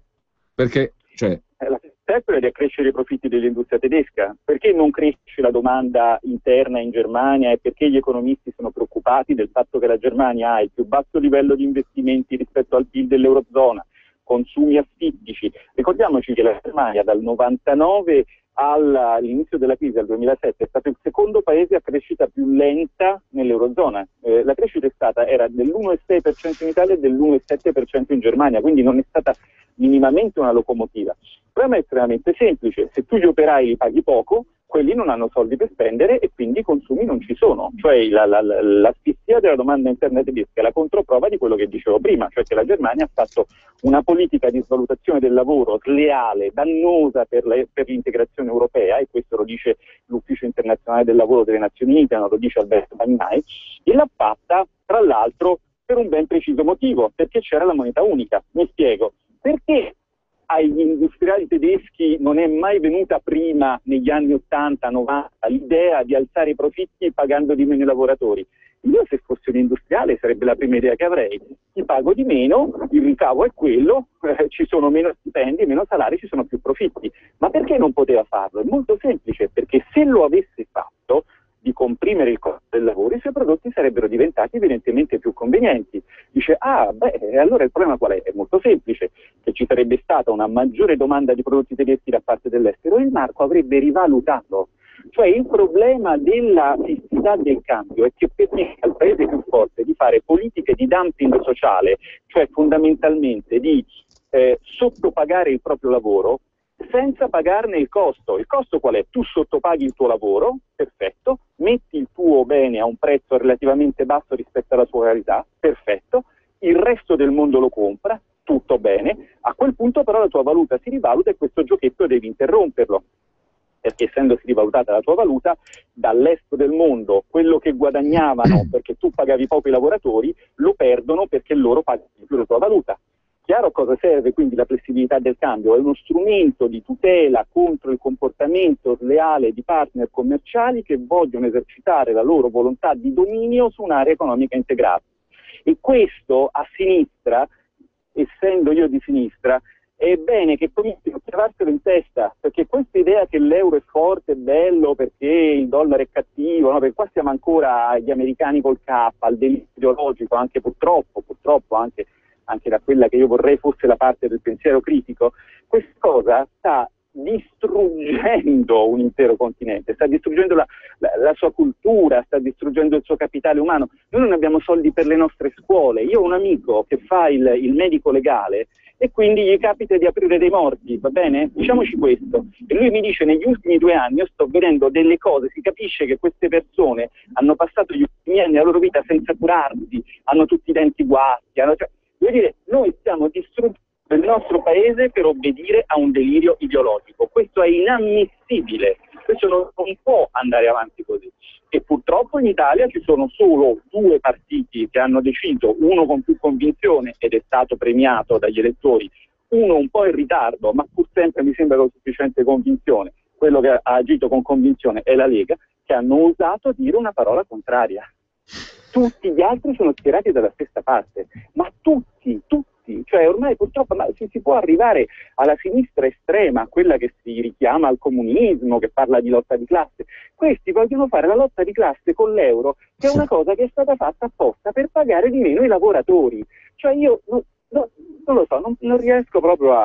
Perché, cioè... La finalità è quella di accrescere i profitti dell'industria tedesca. Perché non cresce la domanda interna in Germania e perché gli economisti sono preoccupati del fatto che la Germania ha il più basso livello di investimenti rispetto al PIL dell'Eurozona, consumi asfittici. Ricordiamoci che la Germania dal 99 all'inizio della crisi, al 2007, è stato il secondo paese a crescita più lenta nell'Eurozona. La crescita era dell'1,6% in Italia e dell'1,7% in Germania, quindi non è stata minimamente una locomotiva. Il problema è estremamente semplice: se tu gli operai li paghi poco, quelli non hanno soldi per spendere e quindi i consumi non ci sono. Cioè l'asfissia della domanda interna tedesca è la controprova di quello che dicevo prima, cioè che la Germania ha fatto una politica di svalutazione del lavoro sleale, dannosa per l'integrazione europea, e questo lo dice l'Ufficio internazionale del lavoro delle Nazioni Unite, non lo dice Alberto Bagnai, e l'ha fatta tra l'altro per un ben preciso motivo, perché c'era la moneta unica. Mi spiego, perché agli industriali tedeschi non è mai venuta prima, negli anni 80-90, l'idea di alzare i profitti pagando di meno i lavoratori? io se fossi un industriale sarebbe la prima idea che avrei. Ti pago di meno, il ricavo è quello, ci sono meno stipendi, meno salari, ci sono più profitti. Ma perché non poteva farlo? È molto semplice, perché se lo avesse fatto, di comprimere il costo del lavoro, i suoi prodotti sarebbero diventati evidentemente più convenienti. Dice, allora il problema qual è? È molto semplice, che ci sarebbe stata una maggiore domanda di prodotti tedeschi da parte dell'estero e il marco avrebbe rivalutato. Cioè il problema della fissità del cambio è che permette al paese più forte di fare politiche di dumping sociale, cioè fondamentalmente di sottopagare il proprio lavoro, senza pagarne il costo. Il costo qual è? Tu sottopaghi il tuo lavoro, perfetto, metti il tuo bene a un prezzo relativamente basso rispetto alla sua qualità, perfetto, il resto del mondo lo compra, tutto bene, a quel punto però la tua valuta si rivaluta e questo giochetto devi interromperlo, perché essendosi rivalutata la tua valuta, dall'est del mondo quello che guadagnavano perché tu pagavi poco i lavoratori, lo perdono perché loro pagano di più la tua valuta. Chiaro cosa serve quindi la flessibilità del cambio? È uno strumento di tutela contro il comportamento sleale di partner commerciali che vogliono esercitare la loro volontà di dominio su un'area economica integrata. E questo a sinistra, essendo io di sinistra, è bene che cominciano a trovarselo in testa, perché questa idea che l'euro è forte, è bello, perché il dollaro è cattivo, no? Perché qua siamo ancora agli americani col K, al delirio ideologico, anche purtroppo anche da quella che io vorrei fosse la parte del pensiero critico, questa cosa sta distruggendo un intero continente, sta distruggendo la sua cultura, sta distruggendo il suo capitale umano. Noi non abbiamo soldi per le nostre scuole. Io ho un amico che fa il medico legale e quindi gli capita di aprire dei morti, va bene? Diciamoci questo. E lui mi dice, negli ultimi 2 anni io sto vedendo delle cose, si capisce che queste persone hanno passato gli ultimi anni della loro vita senza curarsi, hanno tutti i denti guasti, vuol dire, noi stiamo distruggendo il nostro paese per obbedire a un delirio ideologico. Questo è inammissibile, questo non può andare avanti così. E purtroppo in Italia ci sono solo 2 partiti che hanno deciso, uno con più convinzione ed è stato premiato dagli elettori, uno un po' in ritardo, ma pur sempre mi sembra con sufficiente convinzione. Quello che ha agito con convinzione è la Lega, che hanno osato dire una parola contraria. Tutti gli altri sono schierati dalla stessa parte, ma tutti, cioè ormai purtroppo si può arrivare alla sinistra estrema, quella che si richiama al comunismo, che parla di lotta di classe. Questi vogliono fare la lotta di classe con l'euro, che è una cosa che è stata fatta apposta per pagare di meno i lavoratori. Cioè io non lo so, non riesco proprio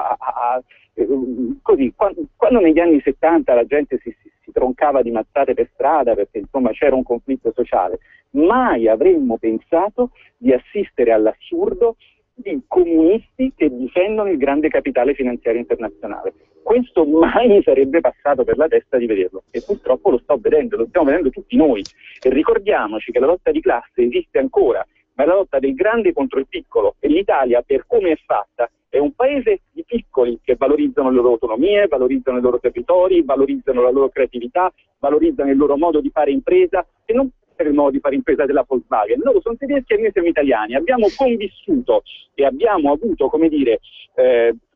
così, quando negli anni 70 la gente si troncava di mazzate per strada perché insomma c'era un conflitto sociale, mai avremmo pensato di assistere all'assurdo di comunisti che difendono il grande capitale finanziario internazionale. Questo mai mi sarebbe passato per la testa di vederlo e purtroppo lo stiamo vedendo tutti noi. E ricordiamoci che la lotta di classe esiste ancora, ma è la lotta del grande contro il piccolo e l'Italia, per come è fatta, è un paese di piccoli che valorizzano le loro autonomie, valorizzano i loro territori, valorizzano la loro creatività, valorizzano il loro modo di fare impresa e non per il modo di fare impresa della Volkswagen. Loro sono tedeschi e noi siamo italiani, abbiamo convissuto e abbiamo avuto, come dire,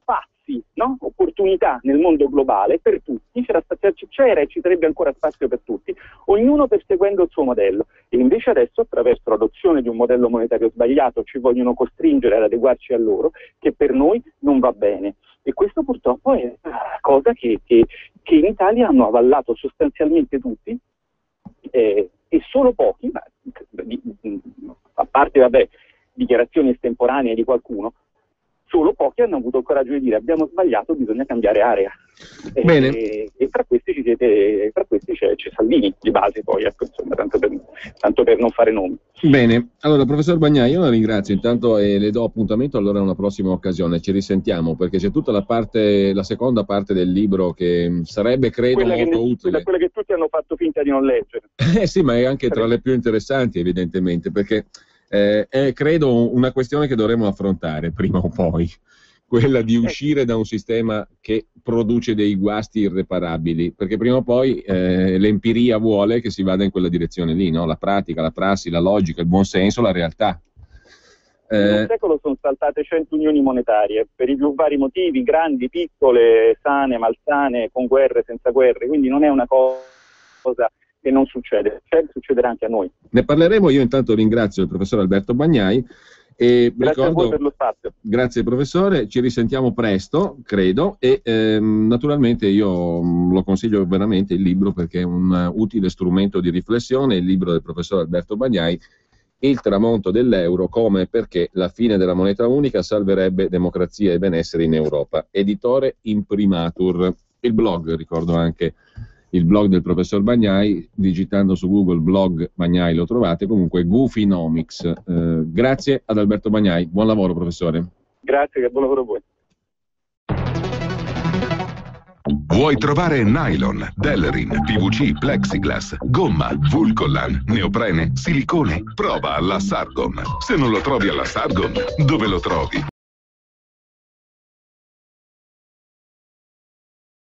spazi, no? Opportunità nel mondo globale per tutti, c'era e ci sarebbe ancora spazio per tutti, ognuno perseguendo il suo modello. E invece adesso, attraverso l'adozione di un modello monetario sbagliato, ci vogliono costringere ad adeguarci a loro, che per noi non va bene. E questo purtroppo è una cosa che in Italia hanno avallato sostanzialmente tutti, e solo pochi, a parte dichiarazioni estemporanee di qualcuno, solo pochi hanno avuto il coraggio di dire abbiamo sbagliato, bisogna cambiare area. Bene. E tra questi c'è Salvini di base, poi ecco, insomma, tanto per non fare nomi. Bene, allora professor Bagnai, io la ringrazio intanto e le do appuntamento allora a una prossima occasione, ci risentiamo perché c'è tutta la seconda parte del libro che sarebbe credo molto utile. Quella che tutti hanno fatto finta di non leggere. Sì, ma è anche tra le più interessanti evidentemente perché è credo una questione che dovremo affrontare prima o poi, quella di uscire da un sistema che produce dei guasti irreparabili, perché prima o poi l'empiria vuole che si vada in quella direzione lì, no? La pratica, la prassi, la logica, il buonsenso, la realtà. In un secolo sono saltate 100 unioni monetarie, per i più vari motivi, grandi, piccole, sane, malsane, con guerre, senza guerre, quindi non è una cosa e non succede, succederà anche a noi. Ne parleremo. Io intanto ringrazio il professor Alberto Bagnai e grazie a voi per lo spazio. Grazie professore, ci risentiamo presto, credo, e naturalmente io lo consiglio veramente il libro, perché è un utile strumento di riflessione, il libro del professor Alberto Bagnai, Il tramonto dell'euro, come e perché la fine della moneta unica salverebbe democrazia e benessere in Europa, editore Imprimatur. Il blog, ricordo anche il blog del professor Bagnai, digitando su Google blog Bagnai lo trovate, comunque Goofinomics. Grazie ad Alberto Bagnai, buon lavoro professore. Grazie, buon lavoro a voi. Vuoi trovare nylon, Delrin, PVC, plexiglass, gomma, Vulcolan, neoprene, silicone? Prova alla Sargon. Se non lo trovi alla Sargon, dove lo trovi?